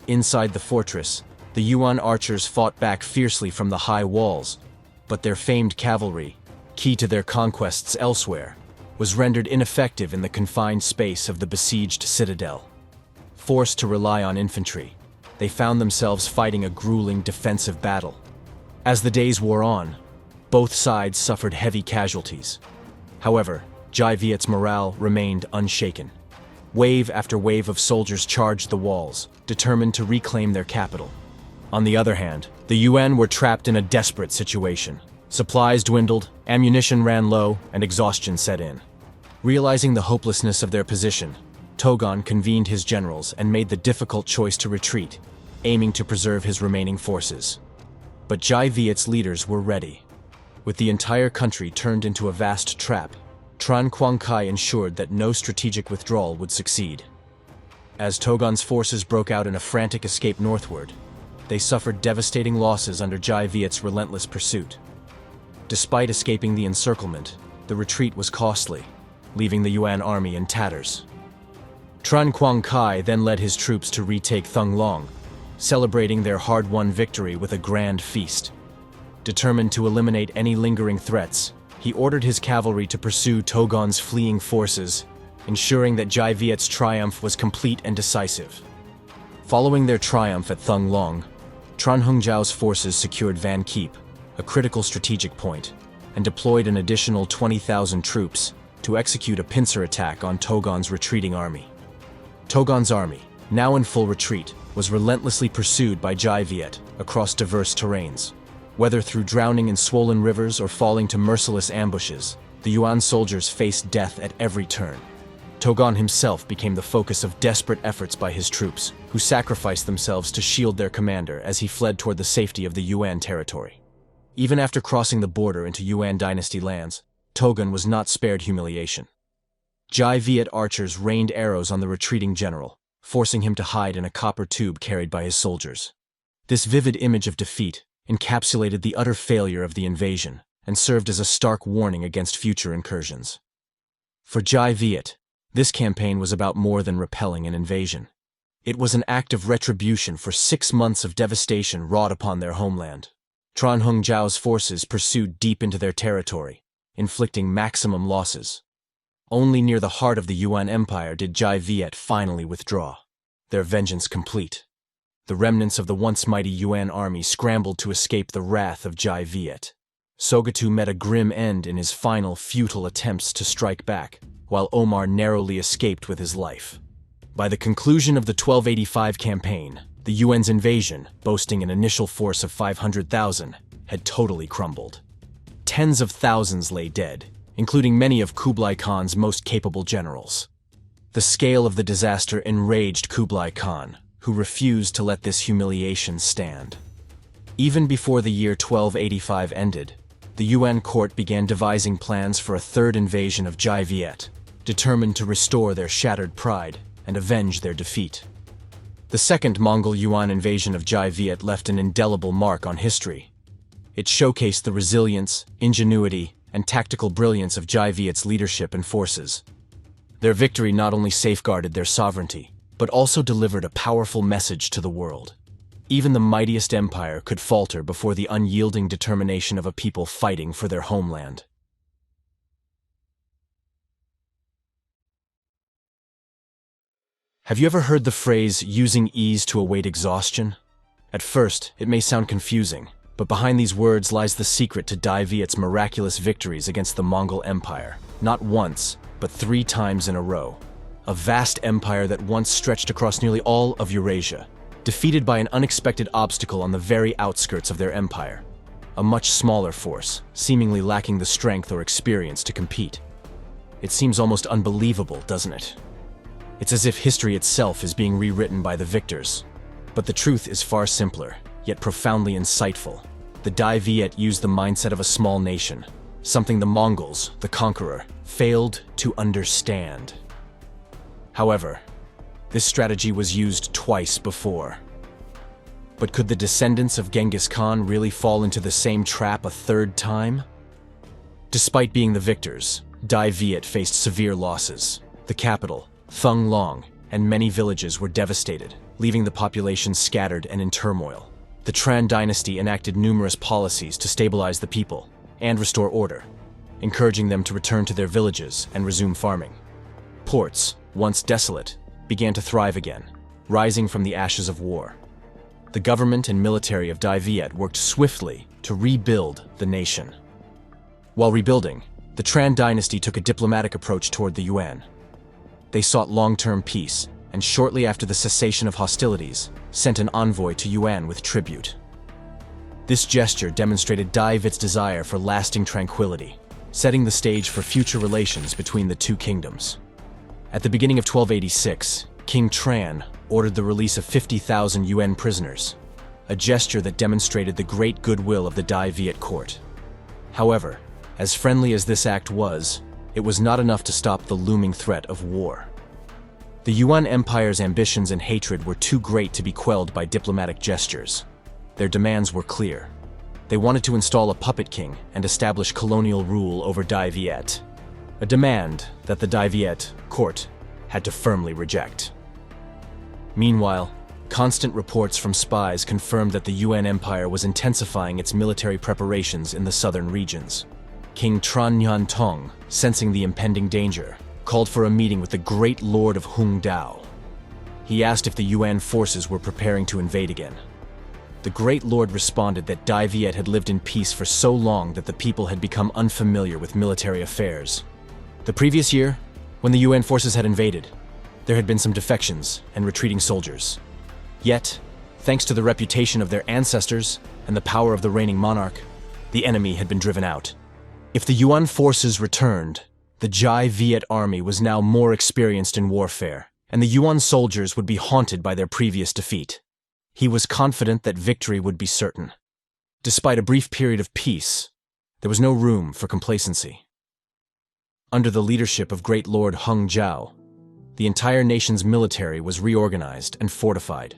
Inside the fortress, The Yuan archers fought back fiercely from the high walls, but their famed cavalry, key to their conquests elsewhere, was rendered ineffective in the confined space of the besieged citadel. Forced to rely on infantry, they found themselves fighting a grueling defensive battle. As the days wore on, both sides suffered heavy casualties. However, D Viet's morale remained unshaken. Wave after wave of soldiers charged the walls, determined to reclaim their capital. On the other hand, the Yuan were trapped in a desperate situation. Supplies dwindled, ammunition ran low, and exhaustion set in. Realizing the hopelessness of their position, Togon convened his generals and made the difficult choice to retreat, aiming to preserve his remaining forces. But D Viet's leaders were ready. With the entire country turned into a vast trap, Tran Quang Kai ensured that no strategic withdrawal would succeed. As Togon's forces broke out in a frantic escape northward, they suffered devastating losses under D Viet's relentless pursuit. Despite escaping the encirclement, the retreat was costly, leaving the Yuan army in tatters. Tran Quang Kai then led his troops to retake Thung Long, celebrating their hard-won victory with a grand feast. Determined to eliminate any lingering threats, he ordered his cavalry to pursue Togon's fleeing forces, ensuring that D Viet's triumph was complete and decisive. Following their triumph at Thung Long, Tran Hungjiao's forces secured Van Kiep, a critical strategic point, and deployed an additional 20,000 troops to execute a pincer attack on Togon's retreating army. Togon's army, now in full retreat, was relentlessly pursued by D Viet across diverse terrains. Whether through drowning in swollen rivers or falling to merciless ambushes, the Yuan soldiers faced death at every turn. Togon himself became the focus of desperate efforts by his troops, who sacrificed themselves to shield their commander as he fled toward the safety of the Yuan territory. Even after crossing the border into Yuan dynasty lands, Togon was not spared humiliation. D Viet archers rained arrows on the retreating general, forcing him to hide in a copper tube carried by his soldiers. This vivid image of defeat encapsulated the utter failure of the invasion and served as a stark warning against future incursions. For D Viet, this campaign was about more than repelling an invasion. It was an act of retribution for 6 months of devastation wrought upon their homeland. Tran Hungjiao's forces pursued deep into their territory, inflicting maximum losses. Only near the heart of the Yuan Empire did D Viet finally withdraw, their vengeance complete. The remnants of the once mighty Yuan army scrambled to escape the wrath of D Viet. Sogatu met a grim end in his final futile attempts to strike back, while Omar narrowly escaped with his life. By the conclusion of the 1285 campaign, the Yuan's invasion, boasting an initial force of 500,000, had totally crumbled. Tens of thousands lay dead, including many of Kublai Khan's most capable generals. The scale of the disaster enraged Kublai Khan, who refused to let this humiliation stand. Even before the year 1285 ended, the Yuan court began devising plans for a third invasion of D Viet, determined to restore their shattered pride and avenge their defeat. The second Mongol-Yuan invasion of D Viet left an indelible mark on history. It showcased the resilience, ingenuity, and tactical brilliance of D Viet's leadership and forces. Their victory not only safeguarded their sovereignty, but also delivered a powerful message to the world. Even the mightiest empire could falter before the unyielding determination of a people fighting for their homeland. Have you ever heard the phrase, using ease to await exhaustion? At first, it may sound confusing, but behind these words lies the secret to D Viet's miraculous victories against the Mongol Empire, not once, but 3 times in a row. A vast empire that once stretched across nearly all of Eurasia, defeated by an unexpected obstacle on the very outskirts of their empire. A much smaller force, seemingly lacking the strength or experience to compete. It seems almost unbelievable, doesn't it? It's as if history itself is being rewritten by the victors. But the truth is far simpler, yet profoundly insightful. The D Viet used the mindset of a small nation, something the Mongols, the conqueror, failed to understand. However, this strategy was used twice before. But could the descendants of Genghis Khan really fall into the same trap a third time? Despite being the victors, D Viet faced severe losses. The capital, Thung Long, and many villages were devastated, leaving the population scattered and in turmoil. the Tran dynasty enacted numerous policies to stabilize the people and restore order, encouraging them to return to their villages and resume farming. Ports, once desolate, began to thrive again, rising from the ashes of war. The government and military of D Viet worked swiftly to rebuild the nation. While rebuilding, the Tran dynasty took a diplomatic approach toward the Yuan. They sought long-term peace, and shortly after the cessation of hostilities, sent an envoy to Yuan with tribute. This gesture demonstrated D Viet's desire for lasting tranquility, setting the stage for future relations between the two kingdoms. At the beginning of 1286, King Tran ordered the release of 50,000 Yuan prisoners, a gesture that demonstrated the great goodwill of the D Viet court. However, as friendly as this act was, it was not enough to stop the looming threat of war. The Yuan Empire's ambitions and hatred were too great to be quelled by diplomatic gestures. Their demands were clear. They wanted to install a puppet king and establish colonial rule over D Viet, a demand that the D Viet court had to firmly reject. Meanwhile, constant reports from spies confirmed that the Yuan Empire was intensifying its military preparations in the southern regions. King Tran Tong, sensing the impending danger, called for a meeting with the Great Lord of Hung Dao. He asked if the Yuan forces were preparing to invade again. The Great Lord responded that D Viet had lived in peace for so long that the people had become unfamiliar with military affairs. The previous year, when the Yuan forces had invaded, there had been some defections and retreating soldiers. Yet, thanks to the reputation of their ancestors and the power of the reigning monarch, the enemy had been driven out. If the Yuan forces returned, the D Viet army was now more experienced in warfare, and the Yuan soldiers would be haunted by their previous defeat. He was confident that victory would be certain. Despite a brief period of peace, there was no room for complacency. Under the leadership of Great Lord Hung Jiao, the entire nation's military was reorganized and fortified.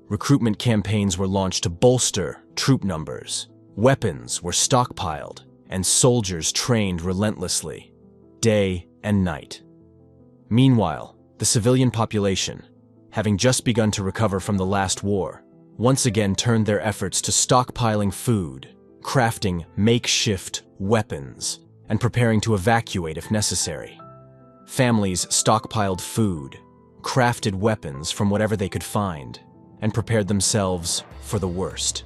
Recruitment campaigns were launched to bolster troop numbers, weapons were stockpiled, and soldiers trained relentlessly, day and night. Meanwhile, the civilian population, having just begun to recover from the last war, once again turned their efforts to stockpiling food, crafting makeshift weapons, and preparing to evacuate if necessary. Families stockpiled food, crafted weapons from whatever they could find, and prepared themselves for the worst.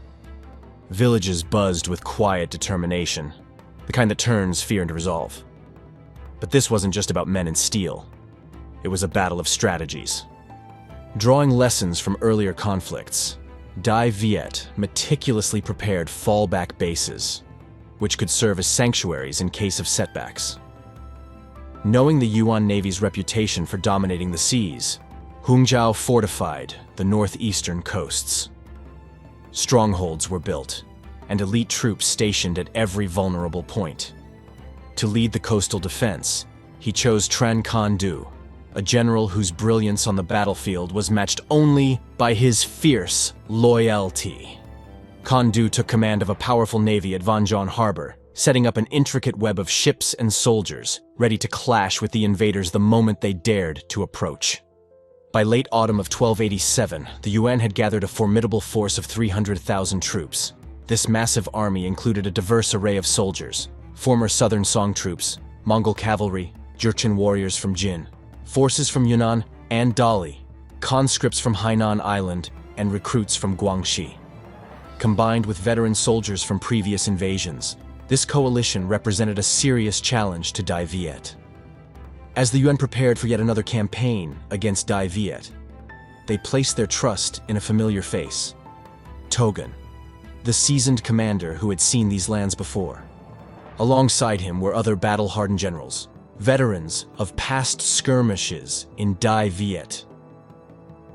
Villages buzzed with quiet determination, the kind that turns fear into resolve. But this wasn't just about men and steel. It was a battle of strategies. Drawing lessons from earlier conflicts, D Viet meticulously prepared fallback bases, which could serve as sanctuaries in case of setbacks. Knowing the Yuan Navy's reputation for dominating the seas, Hung Jiao fortified the northeastern coasts. Strongholds were built, and elite troops stationed at every vulnerable point. To lead the coastal defense, he chose Tran Khan Du, a general whose brilliance on the battlefield was matched only by his fierce loyalty. Khan Du took command of a powerful navy at Vanjian Harbor, setting up an intricate web of ships and soldiers, ready to clash with the invaders the moment they dared to approach. By late autumn of 1287, the Yuan had gathered a formidable force of 300,000 troops. This massive army included a diverse array of soldiers, former Southern Song troops, Mongol cavalry, Jurchen warriors from Jin, forces from Yunnan and Dali, conscripts from Hainan Island, and recruits from Guangxi. Combined with veteran soldiers from previous invasions, this coalition represented a serious challenge to D Viet. As the Yuan prepared for yet another campaign against D Viet, they placed their trust in a familiar face, Togun, the seasoned commander who had seen these lands before. Alongside him were other battle-hardened generals, veterans of past skirmishes in D Viet.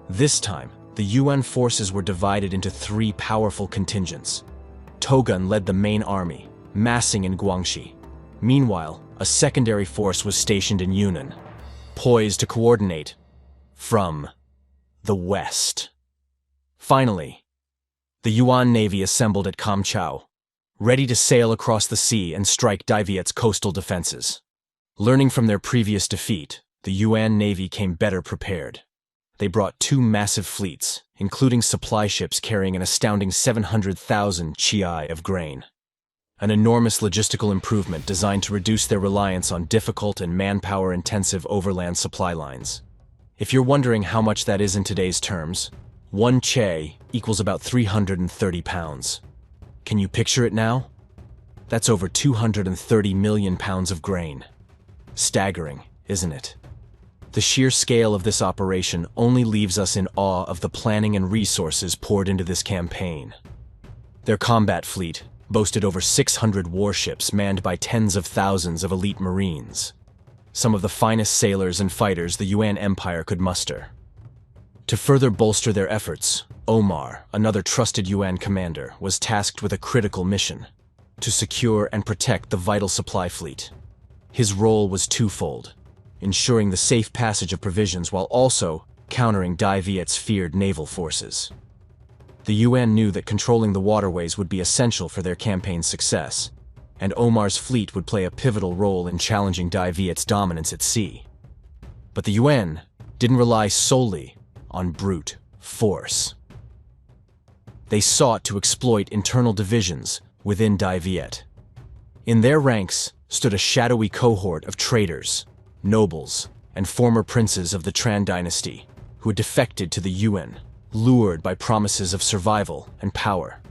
This time, the Yuan forces were divided into three powerful contingents. Togun led the main army, massing in Guangxi. Meanwhile, a secondary force was stationed in Yunnan, poised to coordinate from the west. Finally, the Yuan Navy assembled at Kamchao, ready to sail across the sea and strike D Viet's coastal defenses. Learning from their previous defeat, the Yuan Navy came better prepared. They brought 2 massive fleets, including supply ships carrying an astounding 700,000 chiai of grain. An enormous logistical improvement designed to reduce their reliance on difficult and manpower-intensive overland supply lines. If you're wondering how much that is in today's terms, 1 che equals about 330 pounds. Can you picture it now? That's over 230 million pounds of grain. Staggering, isn't it? The sheer scale of this operation only leaves us in awe of the planning and resources poured into this campaign. Their combat fleet boasted over 600 warships manned by tens of thousands of elite marines, some of the finest sailors and fighters the Yuan Empire could muster. To further bolster their efforts, Omar, another trusted Yuan commander, was tasked with a critical mission: to secure and protect the vital supply fleet. His role was twofold: ensuring the safe passage of provisions while also countering D Viet's feared naval forces. The Yuan knew that controlling the waterways would be essential for their campaign's success, and Omar's fleet would play a pivotal role in challenging D Viet's dominance at sea. But the Yuan didn't rely solely on brute force. They sought to exploit internal divisions within D Viet. In their ranks stood a shadowy cohort of traders, nobles, and former princes of the Tran dynasty who had defected to the Yuan, lured by promises of survival and power.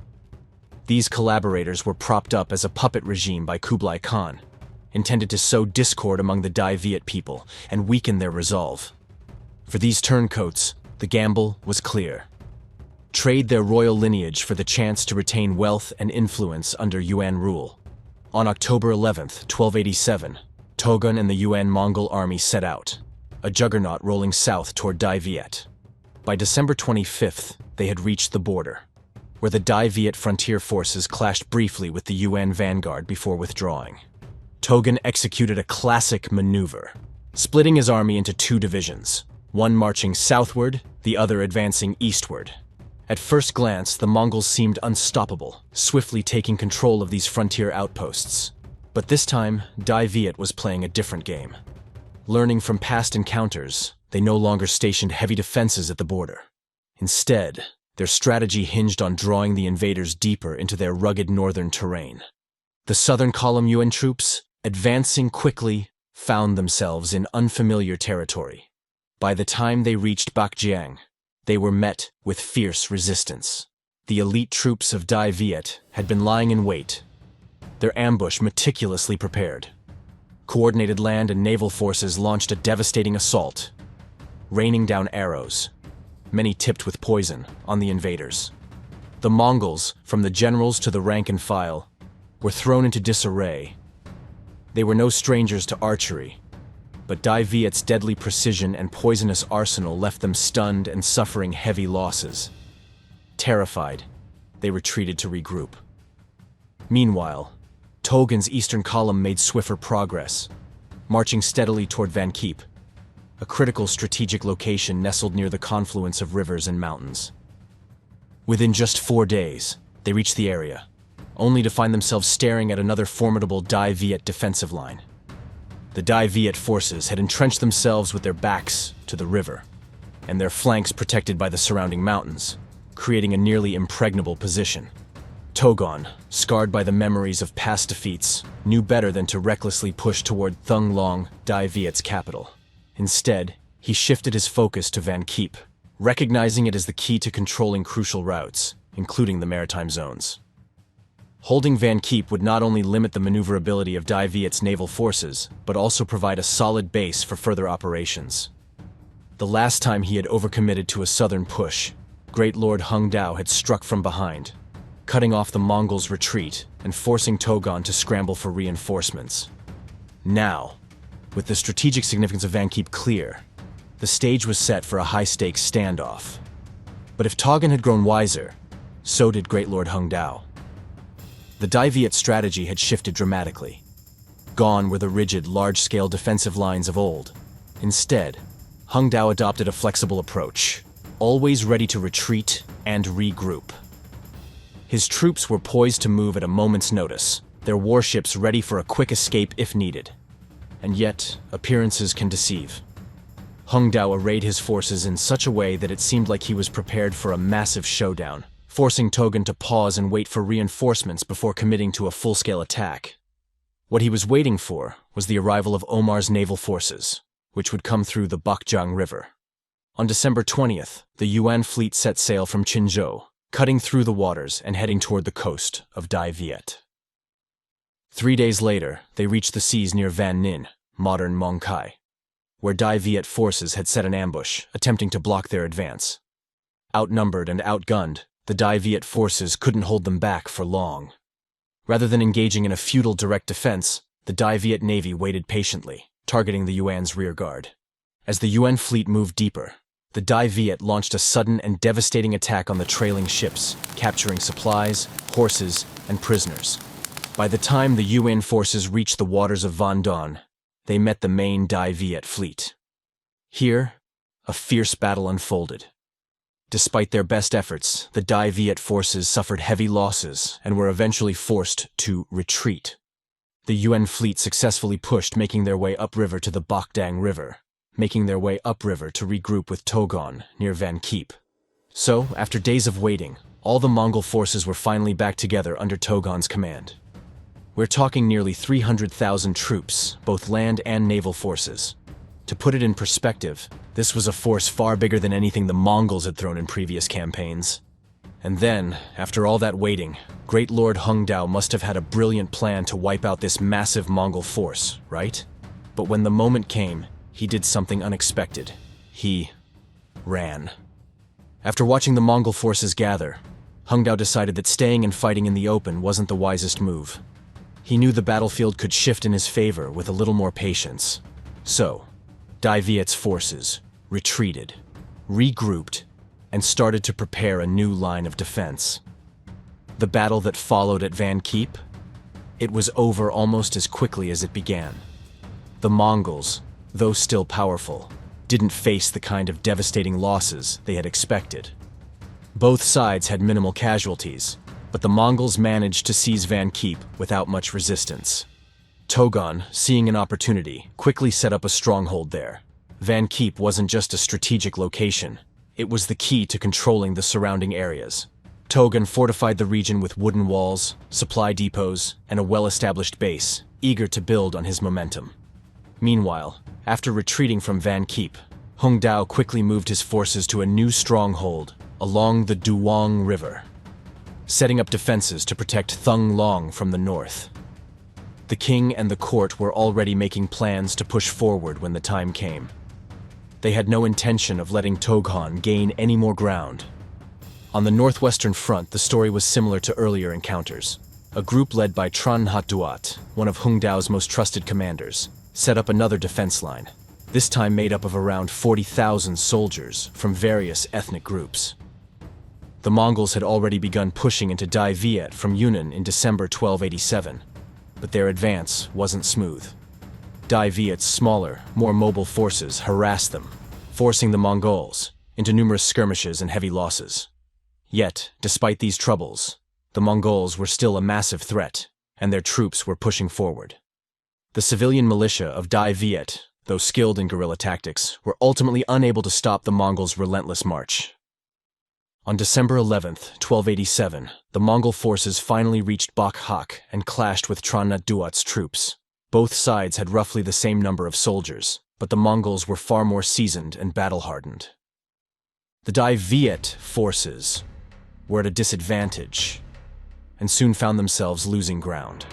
These collaborators were propped up as a puppet regime by Kublai Khan, intended to sow discord among the D Viet people and weaken their resolve. For these turncoats, the gamble was clear: trade their royal lineage for the chance to retain wealth and influence under Yuan rule. On October 11th, 1287, Togun and the Yuan Mongol army set out, a juggernaut rolling south toward D Viet. By December 25th, they had reached the border, where the D Viet frontier forces clashed briefly with the Yuan vanguard before withdrawing. Togun executed a classic maneuver, splitting his army into 2 divisions, one marching southward, the other advancing eastward. At first glance, the Mongols seemed unstoppable, swiftly taking control of these frontier outposts. But this time, D Viet was playing a different game. Learning from past encounters, they no longer stationed heavy defenses at the border. Instead, their strategy hinged on drawing the invaders deeper into their rugged northern terrain. The southern column Yuan troops, advancing quickly, found themselves in unfamiliar territory. By the time they reached Bach Dang, they were met with fierce resistance. The elite troops of D Viet had been lying in wait, their ambush meticulously prepared. Coordinated land and naval forces launched a devastating assault, raining down arrows, many tipped with poison, on the invaders. The Mongols, from the generals to the rank and file, were thrown into disarray. They were no strangers to archery, but D Viet's deadly precision and poisonous arsenal left them stunned and suffering heavy losses. Terrified, they retreated to regroup. Meanwhile, Togun's eastern column made swifter progress, marching steadily toward Van Kiep, a critical strategic location nestled near the confluence of rivers and mountains. Within just 4 days, they reached the area, only to find themselves staring at another formidable D Viet defensive line. The D Viet forces had entrenched themselves with their backs to the river, and their flanks protected by the surrounding mountains, creating a nearly impregnable position. Togun, scarred by the memories of past defeats, knew better than to recklessly push toward Thung Long, D Viet's capital. Instead, he shifted his focus to Van Kiep, recognizing it as the key to controlling crucial routes, including the maritime zones. Holding Van Kiep would not only limit the maneuverability of D Viet's naval forces, but also provide a solid base for further operations. The last time he had overcommitted to a southern push, Great Lord Hung Dao had struck from behind, cutting off the Mongols' retreat and forcing Togun to scramble for reinforcements. Now, with the strategic significance of Van Kiep clear, the stage was set for a high-stakes standoff. But if Togun had grown wiser, so did Great Lord Hung Dao. The D Viet strategy had shifted dramatically. Gone were the rigid, large-scale defensive lines of old. Instead, Hung Dao adopted a flexible approach, always ready to retreat and regroup. His troops were poised to move at a moment's notice, their warships ready for a quick escape if needed. And yet, appearances can deceive. Hung Dao arrayed his forces in such a way that it seemed like he was prepared for a massive showdown, forcing Togun to pause and wait for reinforcements before committing to a full-scale attack. What he was waiting for was the arrival of Omar's naval forces, which would come through the Bach Dang River. On December 20th, the Yuan fleet set sail from Qinzhou, cutting through the waters and heading toward the coast of D Viet. 3 days later, they reached the seas near Van Ninh, modern Mong Kai, where D Viet forces had set an ambush, attempting to block their advance. Outnumbered and outgunned, the D Viet forces couldn't hold them back for long. Rather than engaging in a futile direct defense, the D Viet navy waited patiently, targeting the Yuan's rearguard. As the Yuan fleet moved deeper, the D Viet launched a sudden and devastating attack on the trailing ships, capturing supplies, horses, and prisoners. By the time the Yuan forces reached the waters of Van Don, they met the main D Viet fleet. Here, a fierce battle unfolded. Despite their best efforts, the D Viet forces suffered heavy losses and were eventually forced to retreat. The Yuan fleet successfully pushed, making their way upriver to the Bach Dang River, making their way upriver to regroup with Togun near Van Kiep. So, after days of waiting, all the Mongol forces were finally back together under Togun's command. We're talking nearly 300,000 troops, both land and naval forces. To put it in perspective, this was a force far bigger than anything the Mongols had thrown in previous campaigns. And then, after all that waiting, Great Lord Hung Dao must have had a brilliant plan to wipe out this massive Mongol force, right? But when the moment came, he did something unexpected. He ran. After watching the Mongol forces gather, Hung Dao decided that staying and fighting in the open wasn't the wisest move. He knew the battlefield could shift in his favor with a little more patience. So, D Viet's forces retreated, regrouped, and started to prepare a new line of defense. The battle that followed at Van Kiep? It was over almost as quickly as it began. The Mongols, though still powerful, didn't face the kind of devastating losses they had expected. Both sides had minimal casualties, but the Mongols managed to seize Van Kiep without much resistance. Togun, seeing an opportunity, quickly set up a stronghold there. Van Kiep wasn't just a strategic location, it was the key to controlling the surrounding areas. Togun fortified the region with wooden walls, supply depots, and a well-established base, eager to build on his momentum. Meanwhile, after retreating from Van Kiep, Hung Dao quickly moved his forces to a new stronghold along the Duong River, setting up defenses to protect Thung Long from the north. The king and the court were already making plans to push forward when the time came. They had no intention of letting Togun gain any more ground. On the northwestern front, the story was similar to earlier encounters. A group led by Tran Hat Duat, one of Hung Dao's most trusted commanders, set up another defense line, this time made up of around 40,000 soldiers from various ethnic groups. The Mongols had already begun pushing into D Viet from Yunan in December 1287, but their advance wasn't smooth. D Viet's smaller, more mobile forces harassed them, forcing the Mongols into numerous skirmishes and heavy losses. Yet, despite these troubles, the Mongols were still a massive threat, and their troops were pushing forward. The civilian militia of D Viet, though skilled in guerrilla tactics, were ultimately unable to stop the Mongols' relentless march. On December 11th, 1287, the Mongol forces finally reached Bach Hak and clashed with Tran Hat Duat's troops. Both sides had roughly the same number of soldiers, but the Mongols were far more seasoned and battle-hardened. The D Viet forces were at a disadvantage, and soon found themselves losing ground.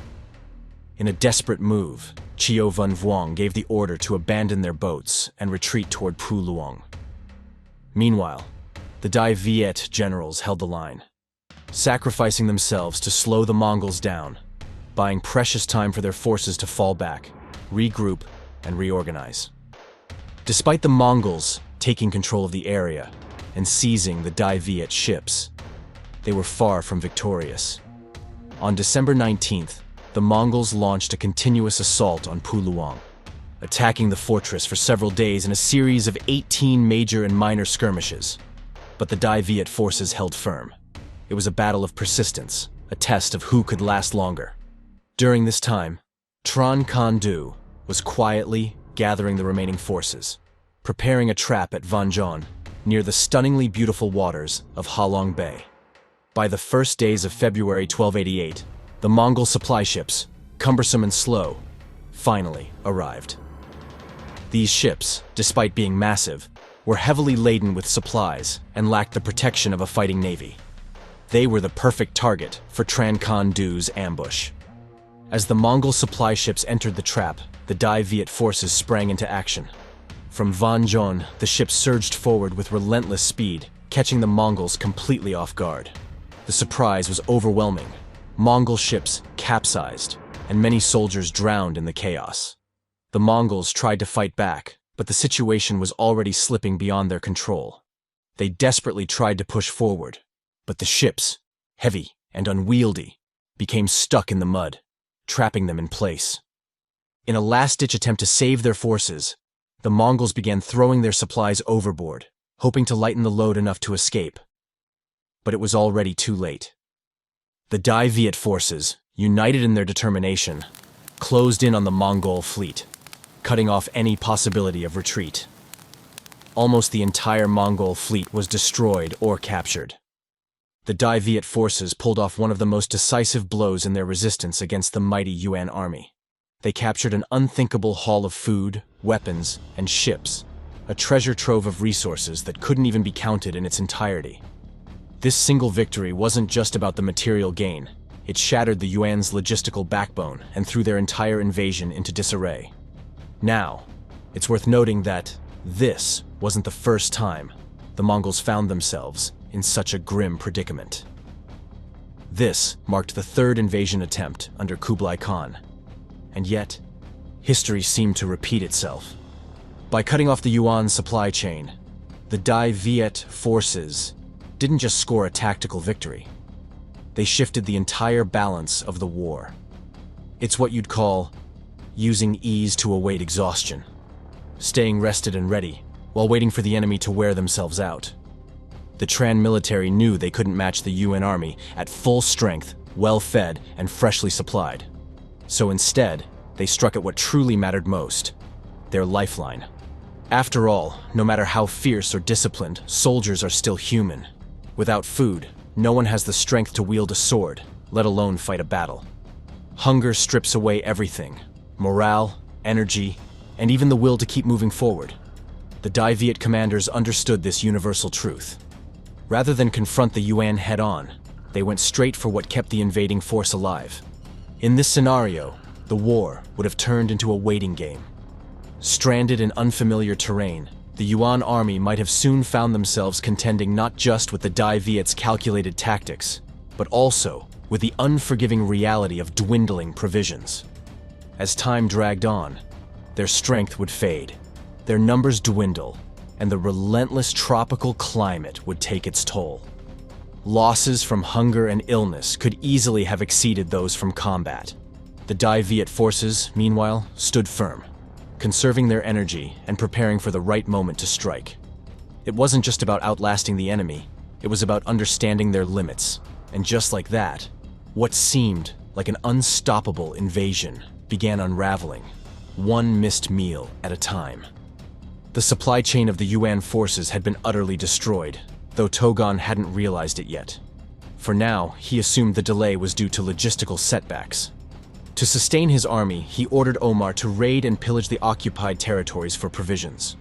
In a desperate move, Chio Van Vuong gave the order to abandon their boats and retreat toward Pu Luong. Meanwhile, the D Viet generals held the line, sacrificing themselves to slow the Mongols down, buying precious time for their forces to fall back, regroup, and reorganize. Despite the Mongols taking control of the area and seizing the D Viet ships, they were far from victorious. On December 19th, the Mongols launched a continuous assault on Pu Luong, attacking the fortress for several days in a series of 18 major and minor skirmishes. But the D Viet forces held firm. It was a battle of persistence, a test of who could last longer. During this time, Tran Khan Du was quietly gathering the remaining forces. preparing a trap at Vanjon, near the stunningly beautiful waters of Halong Bay. By the first days of February 1288, the Mongol supply ships, cumbersome and slow, finally arrived. These ships, despite being massive, were heavily laden with supplies and lacked the protection of a fighting navy. They were the perfect target for Tran Khan Du's ambush. As the Mongol supply ships entered the trap, the D Viet forces sprang into action. From Vanjon, the ships surged forward with relentless speed, catching the Mongols completely off guard. The surprise was overwhelming. Mongol ships capsized, and many soldiers drowned in the chaos. The Mongols tried to fight back, but the situation was already slipping beyond their control. They desperately tried to push forward, but the ships, heavy and unwieldy, became stuck in the mud, trapping them in place. In a last-ditch attempt to save their forces, the Mongols began throwing their supplies overboard, hoping to lighten the load enough to escape. But it was already too late. The D Viet forces, united in their determination, closed in on the Mongol fleet, cutting off any possibility of retreat. Almost the entire Mongol fleet was destroyed or captured. The D Viet forces pulled off one of the most decisive blows in their resistance against the mighty Yuan army. They captured an unthinkable haul of food, weapons, and ships, a treasure trove of resources that couldn't even be counted in its entirety. This single victory wasn't just about the material gain. It shattered the Yuan's logistical backbone and threw their entire invasion into disarray. Now, it's worth noting that this wasn't the first time the Mongols found themselves in such a grim predicament. This marked the third invasion attempt under Kublai Khan, and yet, history seemed to repeat itself. By cutting off the Yuan supply chain, the D Viet forces didn't just score a tactical victory. They shifted the entire balance of the war. It's what you'd call using ease to await exhaustion, staying rested and ready while waiting for the enemy to wear themselves out. The Tran military knew they couldn't match the Yuan army at full strength, well-fed, and freshly supplied. So instead, they struck at what truly mattered most: their lifeline. After all, no matter how fierce or disciplined, soldiers are still human. Without food, no one has the strength to wield a sword, let alone fight a battle. Hunger strips away everything: morale, energy, and even the will to keep moving forward. The D Viet commanders understood this universal truth. Rather than confront the Yuan head-on, they went straight for what kept the invading force alive. In this scenario, the war would have turned into a waiting game. Stranded in unfamiliar terrain, the Yuan army might have soon found themselves contending not just with the D Viet's calculated tactics, but also with the unforgiving reality of dwindling provisions. As time dragged on, their strength would fade, their numbers dwindle, and the relentless tropical climate would take its toll. Losses from hunger and illness could easily have exceeded those from combat. The D Viet forces, meanwhile, stood firm, conserving their energy and preparing for the right moment to strike. It wasn't just about outlasting the enemy, it was about understanding their limits. And just like that, what seemed like an unstoppable invasion began unraveling, one missed meal at a time. The supply chain of the Yuan forces had been utterly destroyed, though Togon hadn't realized it yet. For now, he assumed the delay was due to logistical setbacks. To sustain his army, he ordered Omar to raid and pillage the occupied territories for provisions.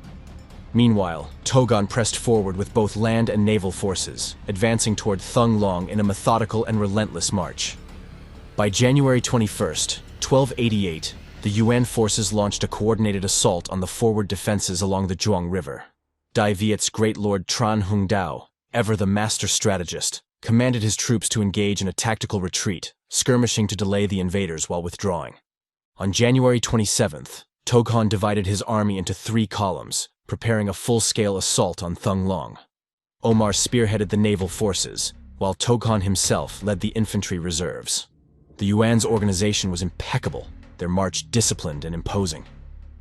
Meanwhile, Togon pressed forward with both land and naval forces, advancing toward Thung Long in a methodical and relentless march. By January 21st, 1288, the Yuan forces launched a coordinated assault on the forward defenses along the Zhuang River. D Viet's great lord Tran Hung Dao, ever the master strategist, commanded his troops to engage in a tactical retreat, skirmishing to delay the invaders while withdrawing. On January 27th, Togon divided his army into 3 columns, preparing a full-scale assault on Thung Long. Omar spearheaded the naval forces, while Togon himself led the infantry reserves. The Yuan's organization was impeccable, their march disciplined and imposing.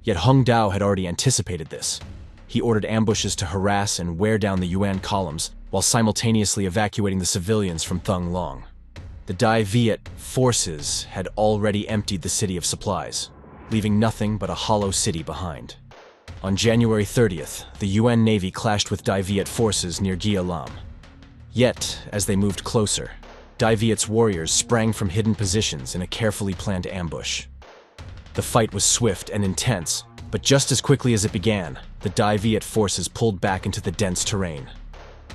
Yet Hung Dao had already anticipated this. He ordered ambushes to harass and wear down the Yuan columns, while simultaneously evacuating the civilians from Thung Long. The D Viet forces had already emptied the city of supplies, leaving nothing but a hollow city behind. On January 30th, the Yuan Navy clashed with D Viet forces near Gia Lam. Yet, as they moved closer, D Viet's warriors sprang from hidden positions in a carefully planned ambush. The fight was swift and intense, but just as quickly as it began, the D Viet forces pulled back into the dense terrain.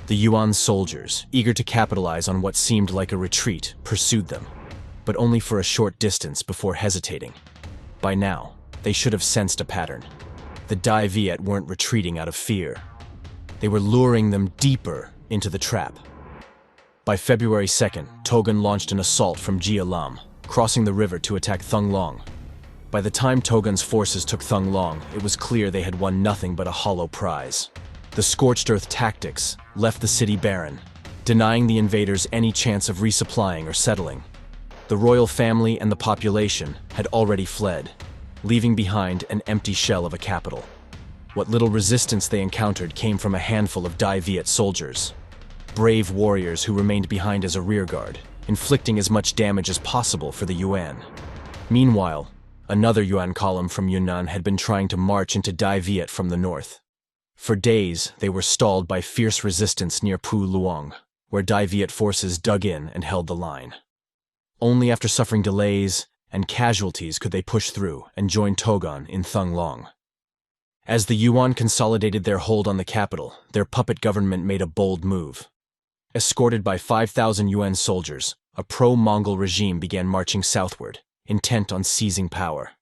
The Yuan soldiers, eager to capitalize on what seemed like a retreat, pursued them, but only for a short distance before hesitating. By now, they should have sensed a pattern. The D Viet weren't retreating out of fear. They were luring them deeper into the trap. By February 2nd, Togun launched an assault from Gia Lam, crossing the river to attack Thung Long. By the time Togun's forces took Thung Long, it was clear they had won nothing but a hollow prize. The scorched earth tactics left the city barren, denying the invaders any chance of resupplying or settling. The royal family and the population had already fled, leaving behind an empty shell of a capital. What little resistance they encountered came from a handful of D Viet soldiers, brave warriors who remained behind as a rearguard, inflicting as much damage as possible for the Yuan. Meanwhile, another Yuan column from Yunnan had been trying to march into D Viet from the north. For days, they were stalled by fierce resistance near Pu Luong, where D Viet forces dug in and held the line. Only after suffering delays and casualties could they push through and join Togun in Thung Long. As the Yuan consolidated their hold on the capital, their puppet government made a bold move. Escorted by 5,000 Yuan soldiers, a pro-Mongol regime began marching southward, intent on seizing power.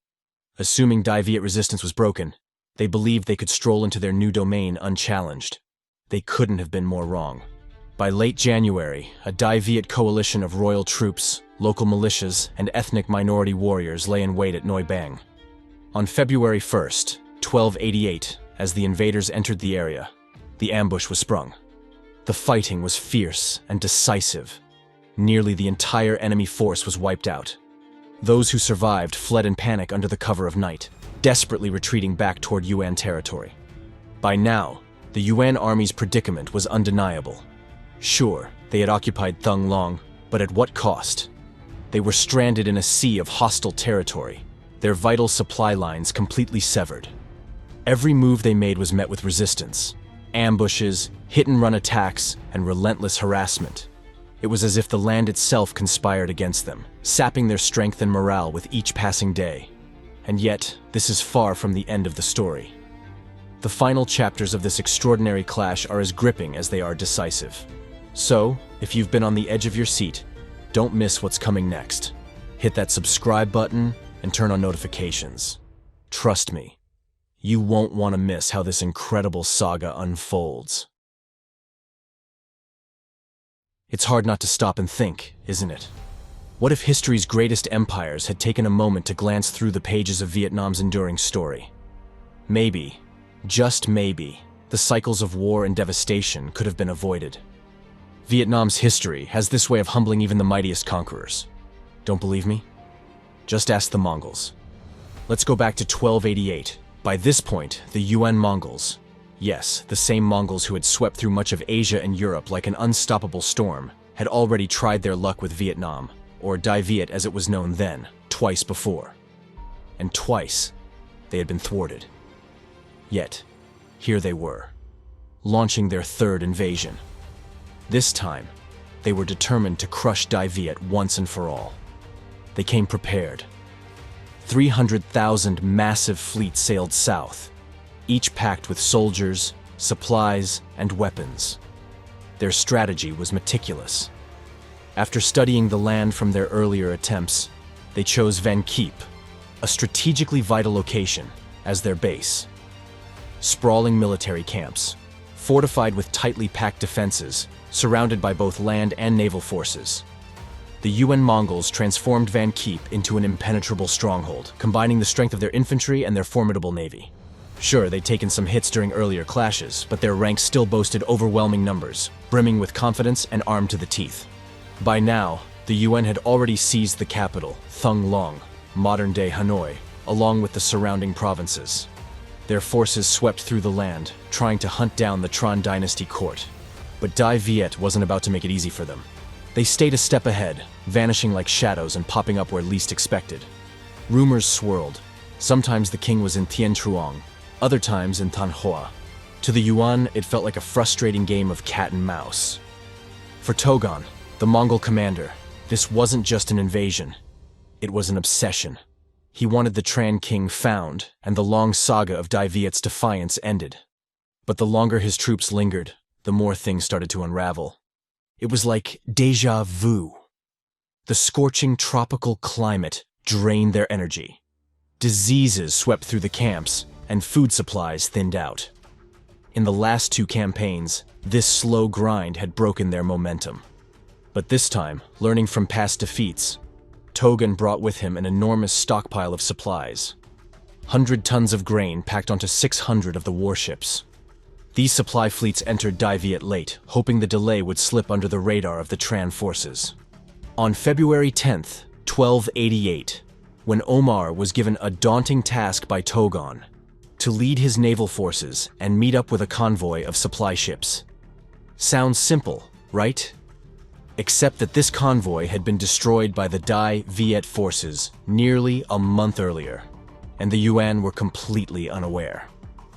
Assuming D Viet resistance was broken, they believed they could stroll into their new domain unchallenged. They couldn't have been more wrong. By late January, a D Viet coalition of royal troops, local militias, and ethnic minority warriors lay in wait at Noi Bang. On February 1st, 1288, as the invaders entered the area, the ambush was sprung. The fighting was fierce and decisive. Nearly the entire enemy force was wiped out. Those who survived fled in panic under the cover of night, desperately retreating back toward Yuan territory. By now, the Yuan army's predicament was undeniable. Sure, they had occupied Thung Long, but at what cost? They were stranded in a sea of hostile territory, their vital supply lines completely severed. Every move they made was met with resistance. Ambushes, hit-and-run attacks, and relentless harassment. It was as if the land itself conspired against them, sapping their strength and morale with each passing day. And yet, this is far from the end of the story. The final chapters of this extraordinary clash are as gripping as they are decisive. So, if you've been on the edge of your seat, don't miss what's coming next. Hit that subscribe button and turn on notifications. Trust me, you won't want to miss how this incredible saga unfolds. It's hard not to stop and think, isn't it? What if history's greatest empires had taken a moment to glance through the pages of Vietnam's enduring story? Maybe, just maybe, the cycles of war and devastation could have been avoided. Vietnam's history has this way of humbling even the mightiest conquerors. Don't believe me? Just ask the Mongols. Let's go back to 1288. By this point, the Yuan Mongols, yes, the same Mongols who had swept through much of Asia and Europe like an unstoppable storm, had already tried their luck with Vietnam, or D Viet as it was known then, twice before. And twice, they had been thwarted. Yet, here they were, launching their third invasion. This time, they were determined to crush D Viet once and for all. They came prepared. 300,000 massive fleets sailed south, each packed with soldiers, supplies, and weapons. Their strategy was meticulous. After studying the land from their earlier attempts, they chose Van Kiep, a strategically vital location, as their base. Sprawling military camps, fortified with tightly packed defenses, surrounded by both land and naval forces. The Yuan Mongols transformed Van Kiep into an impenetrable stronghold, combining the strength of their infantry and their formidable navy. Sure, they'd taken some hits during earlier clashes, but their ranks still boasted overwhelming numbers, brimming with confidence and armed to the teeth. By now, the Yuan had already seized the capital, Thung Long, modern-day Hanoi, along with the surrounding provinces. Their forces swept through the land, trying to hunt down the Tran dynasty court. But D Viet wasn't about to make it easy for them. They stayed a step ahead, vanishing like shadows and popping up where least expected. Rumors swirled. Sometimes the king was in Tien Truong, other times in Tanhua. To the Yuan, it felt like a frustrating game of cat and mouse. For Togon, the Mongol commander, this wasn't just an invasion. It was an obsession. He wanted the Tran king found, and the long saga of D Viet's defiance ended. But the longer his troops lingered, the more things started to unravel. It was like déjà vu. The scorching tropical climate drained their energy. Diseases swept through the camps, and food supplies thinned out. In the last two campaigns, this slow grind had broken their momentum. But this time, learning from past defeats, Togon brought with him an enormous stockpile of supplies. 100 tons of grain packed onto 600 of the warships. These supply fleets entered D Viet late, hoping the delay would slip under the radar of the Tran forces. On February 10th, 1288, when Omar was given a daunting task by Togon to lead his naval forces and meet up with a convoy of supply ships. Sounds simple, right? Except that this convoy had been destroyed by the D Viet forces nearly a month earlier, and the Yuan were completely unaware.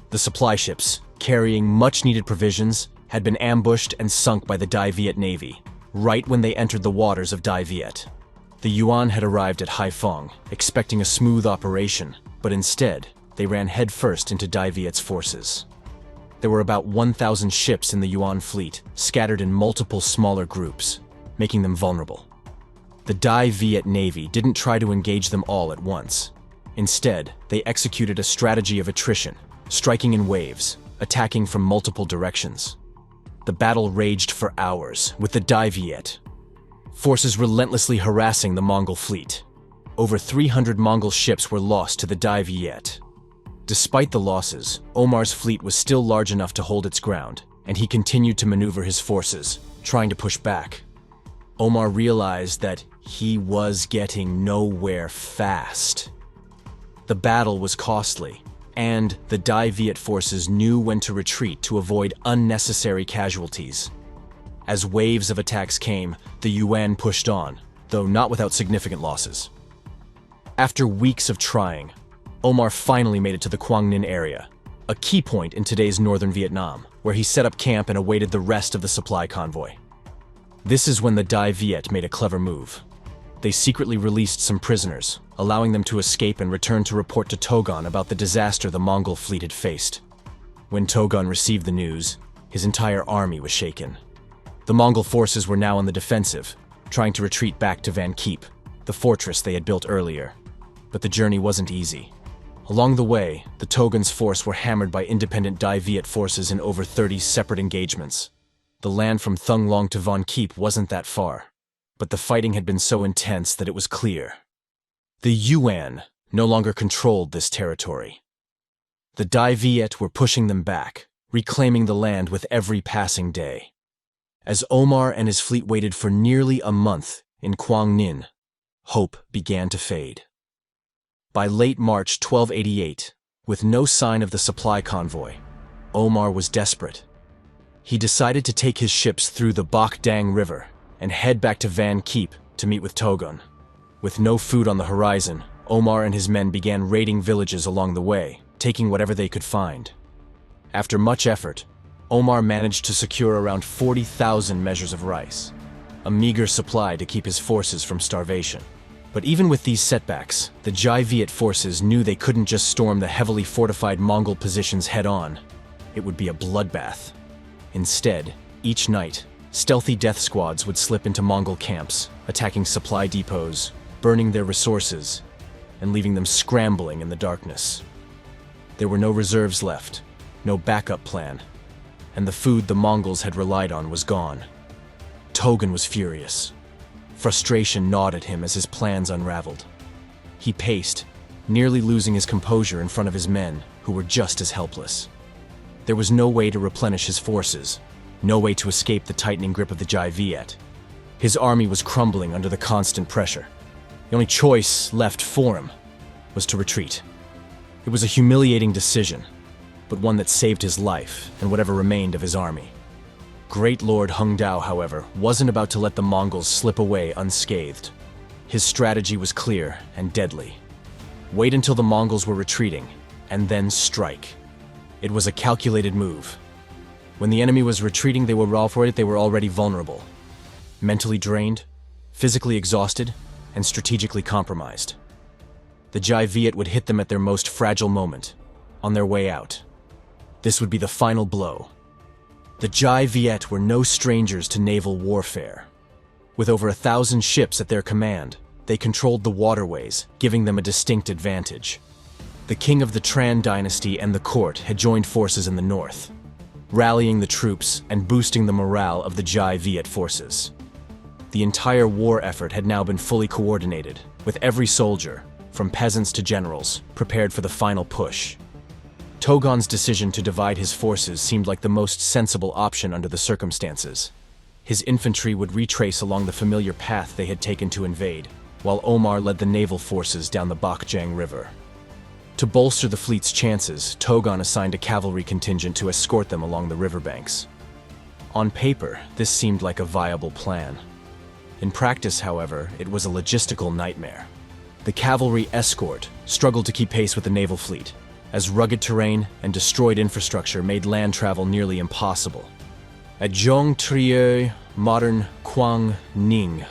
The supply ships, carrying much-needed provisions, had been ambushed and sunk by the D Viet Navy, right when they entered the waters of D Viet. The Yuan had arrived at Haiphong, expecting a smooth operation, but instead, they ran headfirst into D Viet's forces. There were about 1,000 ships in the Yuan fleet, scattered in multiple smaller groups, making them vulnerable. The D Viet Navy didn't try to engage them all at once. Instead, they executed a strategy of attrition, striking in waves, attacking from multiple directions. The battle raged for hours, with the D Viet forces relentlessly harassing the Mongol fleet. Over 300 Mongol ships were lost to the D Viet. Despite the losses, Omar's fleet was still large enough to hold its ground, and he continued to maneuver his forces, trying to push back. Omar realized that he was getting nowhere fast. The battle was costly, and the D Viet forces knew when to retreat to avoid unnecessary casualties. As waves of attacks came, the Yuan pushed on, though not without significant losses. After weeks of trying, Omar finally made it to the Quang Ninh area, a key point in today's northern Vietnam, where he set up camp and awaited the rest of the supply convoy. This is when the D Viet made a clever move. They secretly released some prisoners, allowing them to escape and return to report to Togon about the disaster the Mongol fleet had faced. When Togon received the news, his entire army was shaken. The Mongol forces were now on the defensive, trying to retreat back to Van Kiep, the fortress they had built earlier. But the journey wasn't easy. Along the way, the Togon's force were hammered by independent D Viet forces in over 30 separate engagements. The land from Thung Long to Van Kiep wasn't that far, but the fighting had been so intense that it was clear. The Yuan no longer controlled this territory. The D Viet were pushing them back, reclaiming the land with every passing day. As Omar and his fleet waited for nearly a month in Quang Ninh, hope began to fade. By late March 1288, with no sign of the supply convoy, Omar was desperate. He decided to take his ships through the Bach Dang River and head back to Van Kiep to meet with Togon. With no food on the horizon, Omar and his men began raiding villages along the way, taking whatever they could find. After much effort, Omar managed to secure around 40,000 measures of rice, a meager supply to keep his forces from starvation. But even with these setbacks, the D Viet forces knew they couldn't just storm the heavily fortified Mongol positions head-on. It would be a bloodbath. Instead, each night, stealthy death squads would slip into Mongol camps, attacking supply depots, burning their resources, and leaving them scrambling in the darkness. There were no reserves left, no backup plan, and the food the Mongols had relied on was gone. Togon was furious. Frustration gnawed at him as his plans unraveled. He paced, nearly losing his composure in front of his men, who were just as helpless. There was no way to replenish his forces, no way to escape the tightening grip of the D Viet. His army was crumbling under the constant pressure. The only choice left for him was to retreat. It was a humiliating decision, but one that saved his life and whatever remained of his army. Great Lord Hung Dao, however, wasn't about to let the Mongols slip away unscathed. His strategy was clear and deadly. Wait until the Mongols were retreating, and then strike. It was a calculated move. When the enemy was retreating, they were already vulnerable. Mentally drained, physically exhausted, and strategically compromised. The D Viet would hit them at their most fragile moment, on their way out. This would be the final blow. The D Viet were no strangers to naval warfare. With over 1,000 ships at their command, they controlled the waterways, giving them a distinct advantage. The king of the Tran dynasty and the court had joined forces in the north, rallying the troops and boosting the morale of the D Viet forces. The entire war effort had now been fully coordinated, with every soldier, from peasants to generals, prepared for the final push. Togon's decision to divide his forces seemed like the most sensible option under the circumstances. His infantry would retrace along the familiar path they had taken to invade, while Omar led the naval forces down the Bach Dang River. To bolster the fleet's chances, Togon assigned a cavalry contingent to escort them along the riverbanks. On paper, this seemed like a viable plan. In practice, however, it was a logistical nightmare. The cavalry escort struggled to keep pace with the naval fleet, as rugged terrain and destroyed infrastructure made land travel nearly impossible. At Zhongtrieu, modern Quang Ning,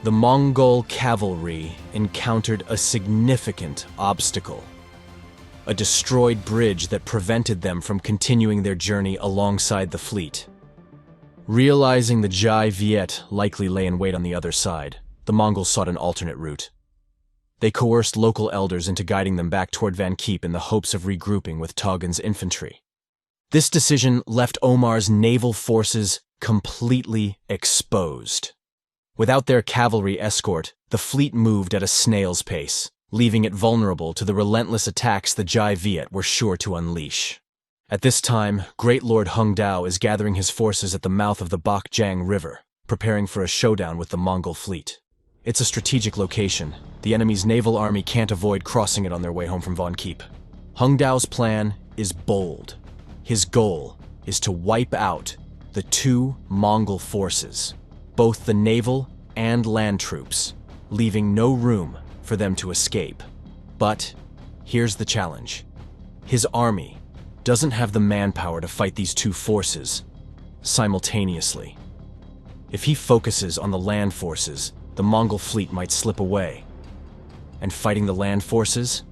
the Mongol cavalry encountered a significant obstacle: a destroyed bridge that prevented them from continuing their journey alongside the fleet. Realizing the D Viet likely lay in wait on the other side, the Mongols sought an alternate route. They coerced local elders into guiding them back toward Van Kiep in the hopes of regrouping with Togon's infantry. This decision left Omar's naval forces completely exposed. Without their cavalry escort, the fleet moved at a snail's pace, leaving it vulnerable to the relentless attacks the D Viet were sure to unleash. At this time, Great Lord Hung Dao is gathering his forces at the mouth of the Bach Dang River, preparing for a showdown with the Mongol fleet. It's a strategic location. The enemy's naval army can't avoid crossing it on their way home from Van Kiep. Hung Dao's plan is bold. His goal is to wipe out the two Mongol forces, both the naval and land troops, leaving no room for them to escape. But here's the challenge. His army doesn't have the manpower to fight these two forces simultaneously. If he focuses on the land forces, the Mongol fleet might slip away. And fighting the land forces?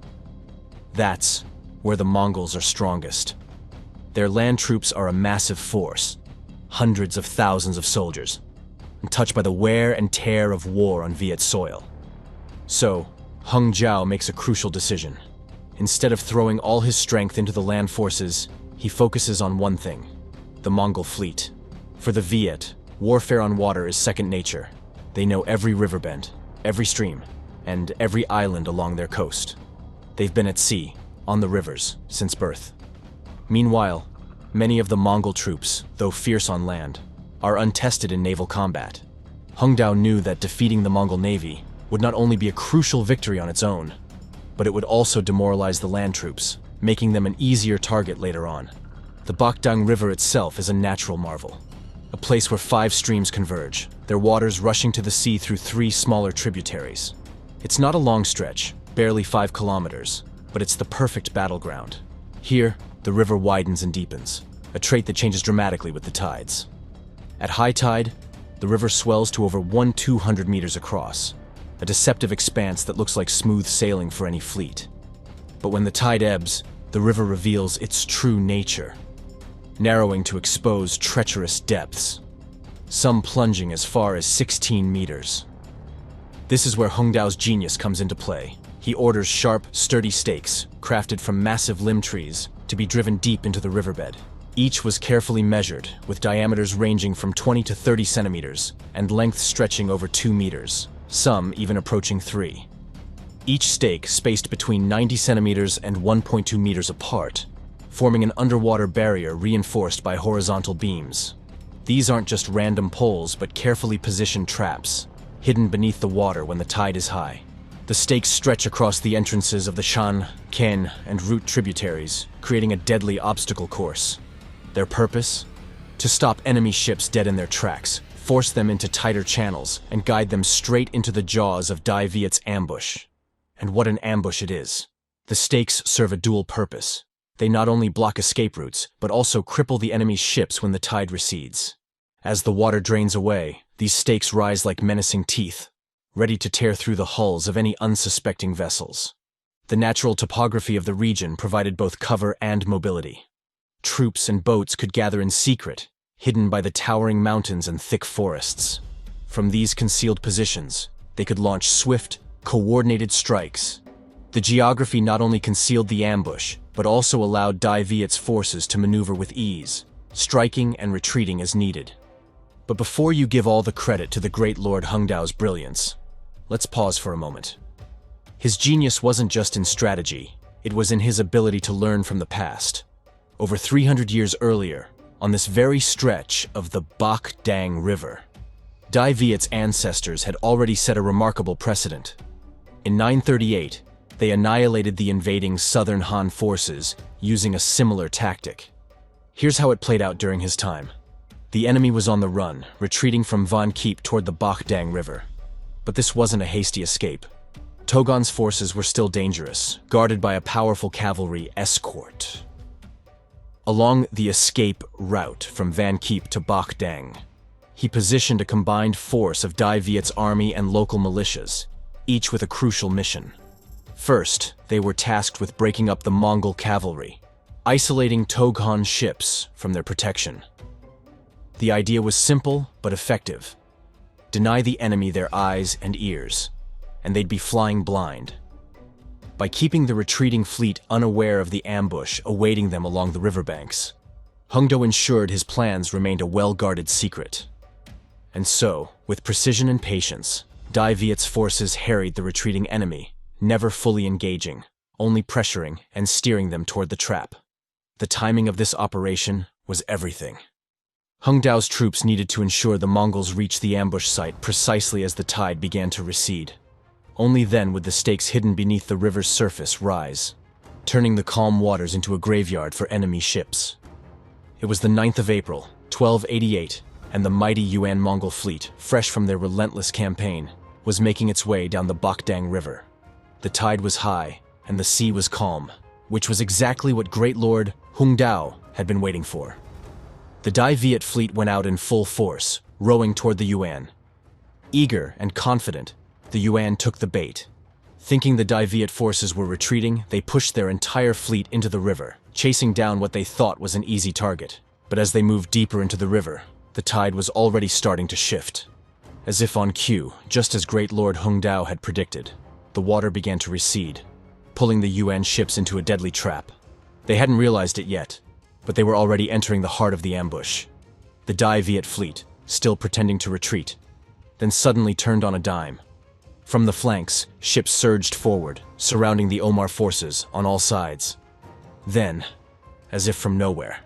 That's where the Mongols are strongest. Their land troops are a massive force, hundreds of thousands of soldiers, untouched by the wear and tear of war on Viet soil. So, Hung Dao makes a crucial decision. Instead of throwing all his strength into the land forces, he focuses on one thing: the Mongol fleet. For the Viet, warfare on water is second nature. They know every river bend, every stream, and every island along their coast. They've been at sea, on the rivers, since birth. Meanwhile, many of the Mongol troops, though fierce on land, are untested in naval combat. Hung Dao knew that defeating the Mongol navy would not only be a crucial victory on its own, but it would also demoralize the land troops, making them an easier target later on. The Bach Dang River itself is a natural marvel, a place where 5 streams converge, their waters rushing to the sea through 3 smaller tributaries. It's not a long stretch, barely 5 kilometers, but it's the perfect battleground. Here, the river widens and deepens, a trait that changes dramatically with the tides. At high tide, the river swells to over 1,200 meters across, a deceptive expanse that looks like smooth sailing for any fleet. But when the tide ebbs, the river reveals its true nature, narrowing to expose treacherous depths, some plunging as far as 16 meters. This is where Hung Dao's genius comes into play. He orders sharp, sturdy stakes, crafted from massive limb trees, to be driven deep into the riverbed. Each was carefully measured, with diameters ranging from 20 to 30 centimeters, and length stretching over 2 meters, some even approaching 3. Each stake spaced between 90 centimeters and 1.2 meters apart, forming an underwater barrier reinforced by horizontal beams. These aren't just random poles, but carefully positioned traps, hidden beneath the water when the tide is high. The stakes stretch across the entrances of the Shan, Ken, and Root tributaries, creating a deadly obstacle course. Their purpose? To stop enemy ships dead in their tracks, force them into tighter channels, and guide them straight into the jaws of D Viet's ambush. And what an ambush it is. The stakes serve a dual purpose: They not only block escape routes, but also cripple the enemy's ships when the tide recedes. As the water drains away, these stakes rise like menacing teeth, ready to tear through the hulls of any unsuspecting vessels. The natural topography of the region provided both cover and mobility. Troops and boats could gather in secret, hidden by the towering mountains and thick forests. From these concealed positions, they could launch swift, coordinated strikes. The geography not only concealed the ambush, but also allowed D Viet's forces to maneuver with ease, striking and retreating as needed. But before you give all the credit to the great Lord Hung Dao's brilliance, let's pause for a moment. His genius wasn't just in strategy, it was in his ability to learn from the past. Over 300 years earlier, on this very stretch of the Bach Dang River, D Viet's ancestors had already set a remarkable precedent. In 938, they annihilated the invading southern Han forces using a similar tactic. Here's how it played out during his time. The enemy was on the run, retreating from Kiep toward the Bach Dang River. But this wasn't a hasty escape. Togon's forces were still dangerous, guarded by a powerful cavalry escort. Along the escape route from Kiep to Bach Dang, he positioned a combined force of D Viet's army and local militias, each with a crucial mission. First, they were tasked with breaking up the Mongol cavalry, isolating Togon's ships from their protection. The idea was simple but effective. Deny the enemy their eyes and ears, and they'd be flying blind. By keeping the retreating fleet unaware of the ambush awaiting them along the riverbanks, Hung Dao ensured his plans remained a well-guarded secret. And so, with precision and patience, D Viet's forces harried the retreating enemy, never fully engaging, only pressuring and steering them toward the trap. The timing of this operation was everything. Hung Dao's troops needed to ensure the Mongols reached the ambush site precisely as the tide began to recede. Only then would the stakes hidden beneath the river's surface rise, turning the calm waters into a graveyard for enemy ships. It was the 9th of April, 1288, and the mighty Yuan Mongol fleet, fresh from their relentless campaign, was making its way down the Bach Dang River. The tide was high, and the sea was calm, which was exactly what Great Lord Hung Dao had been waiting for. The D Viet fleet went out in full force, rowing toward the Yuan. Eager and confident, the Yuan took the bait. Thinking the D Viet forces were retreating, they pushed their entire fleet into the river, chasing down what they thought was an easy target. But as they moved deeper into the river, the tide was already starting to shift. As if on cue, just as Great Lord Hung Dao had predicted, the water began to recede, pulling the Yuan ships into a deadly trap. They hadn't realized it yet, but they were already entering the heart of the ambush. The D Viet fleet, still pretending to retreat, then suddenly turned on a dime. From the flanks, ships surged forward, surrounding the Omar forces on all sides. Then, as if from nowhere,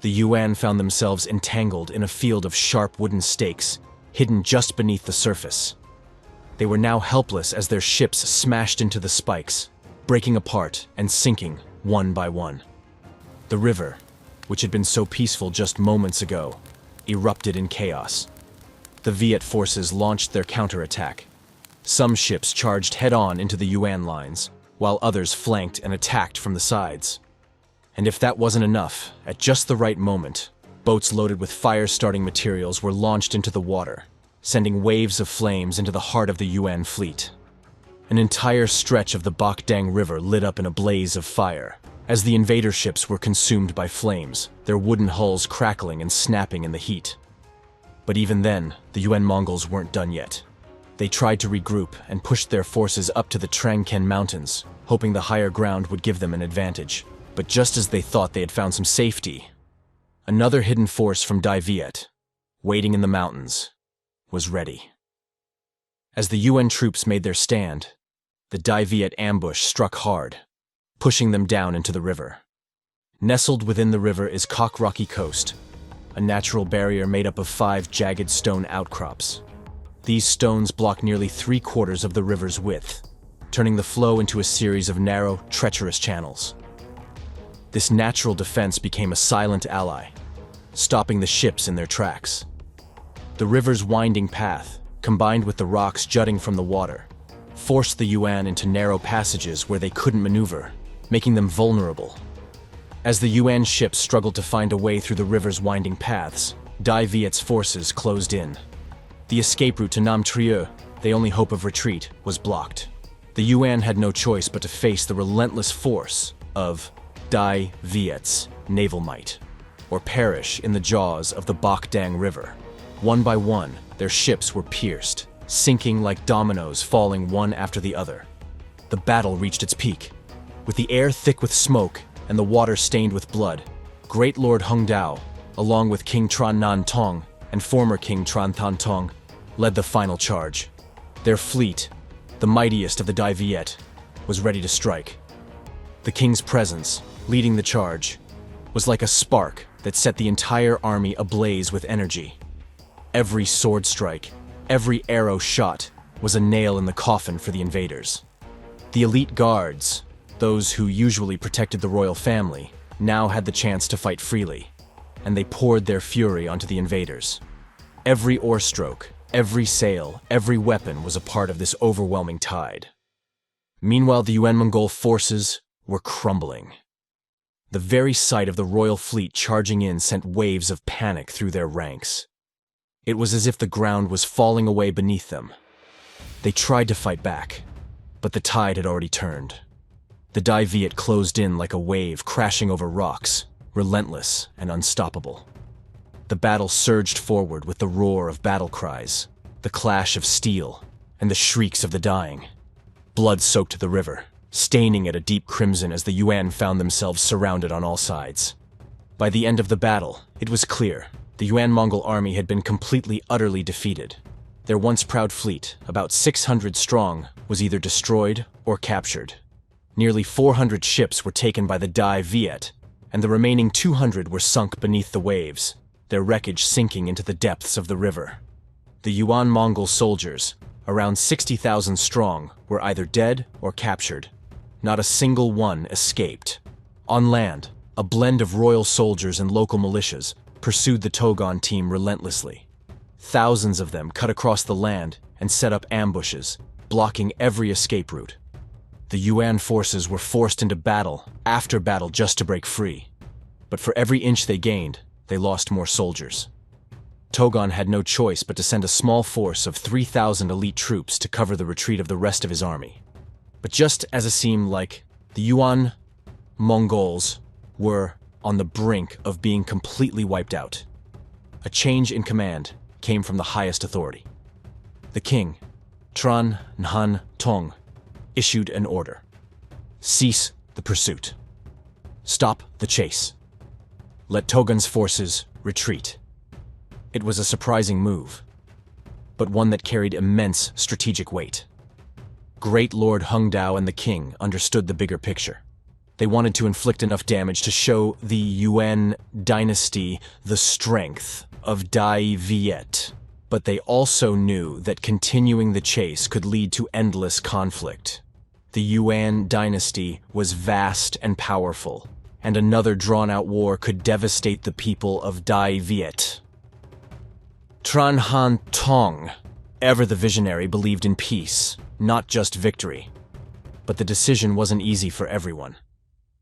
the Yuan found themselves entangled in a field of sharp wooden stakes, hidden just beneath the surface. They were now helpless as their ships smashed into the spikes, breaking apart and sinking one by one. The river, which had been so peaceful just moments ago, erupted in chaos. The Viet forces launched their counterattack. Some ships charged head-on into the Yuan lines, while others flanked and attacked from the sides. And if that wasn't enough, at just the right moment, boats loaded with fire-starting materials were launched into the water, sending waves of flames into the heart of the Yuan fleet. An entire stretch of the Bach Dang River lit up in a blaze of fire, as the invader ships were consumed by flames, their wooden hulls crackling and snapping in the heat. But even then, the Yuan Mongols weren't done yet. They tried to regroup and pushed their forces up to the Trangken Mountains, hoping the higher ground would give them an advantage. But just as they thought they had found some safety, another hidden force from D Viet, waiting in the mountains, was ready. As the Yuan troops made their stand, the D Viet ambush struck hard, pushing them down into the river. Nestled within the river is Kok Rocky Coast, a natural barrier made up of 5 jagged stone outcrops. These stones block nearly 3/4 of the river's width, turning the flow into a series of narrow, treacherous channels. This natural defense became a silent ally, stopping the ships in their tracks. The river's winding path, combined with the rocks jutting from the water, forced the Yuan into narrow passages where they couldn't maneuver, making them vulnerable. As the Yuan ships struggled to find a way through the river's winding paths, D Viet's forces closed in. The escape route to Nam Trieu, the only hope of retreat, was blocked. The Yuan had no choice but to face the relentless force of D Viet's naval might, or perish in the jaws of the Bach Dang River. One by one, their ships were pierced, sinking like dominoes, falling one after the other. The battle reached its peak. With the air thick with smoke and the water stained with blood, Great Lord Hung Dao, along with King Tran Nan Tong and former King Tran Than Tong, led the final charge. Their fleet, the mightiest of the D Viet, was ready to strike. The king's presence, leading the charge, was like a spark that set the entire army ablaze with energy. Every sword strike, every arrow shot, was a nail in the coffin for the invaders. The elite guards, those who usually protected the royal family, now had the chance to fight freely, and they poured their fury onto the invaders. Every oar stroke, every sail, every weapon was a part of this overwhelming tide. Meanwhile, the Yuan Mongol forces were crumbling. The very sight of the royal fleet charging in sent waves of panic through their ranks. It was as if the ground was falling away beneath them. They tried to fight back, but the tide had already turned. The D Viet closed in like a wave crashing over rocks, relentless and unstoppable. The battle surged forward with the roar of battle cries, the clash of steel, and the shrieks of the dying. Blood soaked the river, staining it a deep crimson as the Yuan found themselves surrounded on all sides. By the end of the battle, it was clear the Yuan Mongol army had been completely, utterly defeated. Their once proud fleet, about 600 strong, was either destroyed or captured. Nearly 400 ships were taken by the D Viet, and the remaining 200 were sunk beneath the waves, their wreckage sinking into the depths of the river. The Yuan Mongol soldiers, around 60,000 strong, were either dead or captured. Not a single one escaped. On land, a blend of royal soldiers and local militias pursued the Togon team relentlessly. Thousands of them cut across the land and set up ambushes, blocking every escape route. The Yuan forces were forced into battle after battle just to break free. But for every inch they gained, they lost more soldiers. Togon had no choice but to send a small force of 3,000 elite troops to cover the retreat of the rest of his army. But just as it seemed like the Yuan Mongols were on the brink of being completely wiped out, a change in command came from the highest authority. The king, Tran Nan Tong, issued an order. Cease the pursuit. Stop the chase. Let Togon's forces retreat. It was a surprising move, but one that carried immense strategic weight. Great Lord Hung Dao and the king understood the bigger picture. They wanted to inflict enough damage to show the Yuan dynasty the strength of D Viet, but they also knew that continuing the chase could lead to endless conflict. The Yuan dynasty was vast and powerful, and another drawn-out war could devastate the people of D Viet. Tran Han Tong, ever the visionary, believed in peace, not just victory. But the decision wasn't easy for everyone.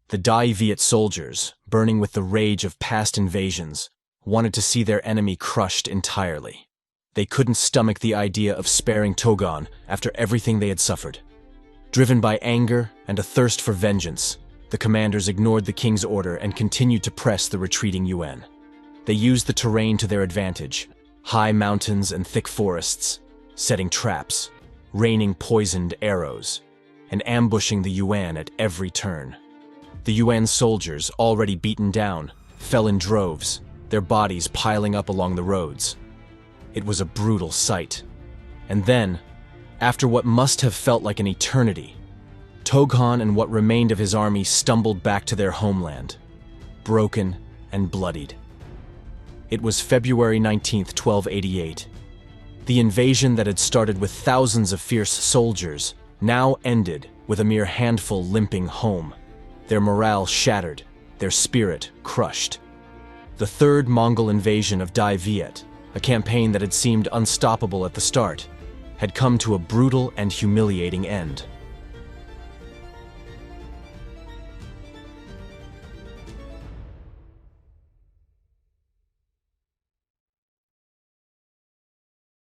The D Viet soldiers, burning with the rage of past invasions, wanted to see their enemy crushed entirely. They couldn't stomach the idea of sparing Togon after everything they had suffered. Driven by anger and a thirst for vengeance, the commanders ignored the king's order and continued to press the retreating Yuan. They used the terrain to their advantage, high mountains and thick forests, setting traps, raining poisoned arrows, and ambushing the Yuan at every turn. The Yuan soldiers, already beaten down, fell in droves, their bodies piling up along the roads. It was a brutal sight. And then, after what must have felt like an eternity, Togon and what remained of his army stumbled back to their homeland, broken and bloodied. It was February 19th, 1288. The invasion that had started with thousands of fierce soldiers now ended with a mere handful limping home, their morale shattered, their spirit crushed. The third Mongol invasion of D Viet, a campaign that had seemed unstoppable at the start, had come to a brutal and humiliating end.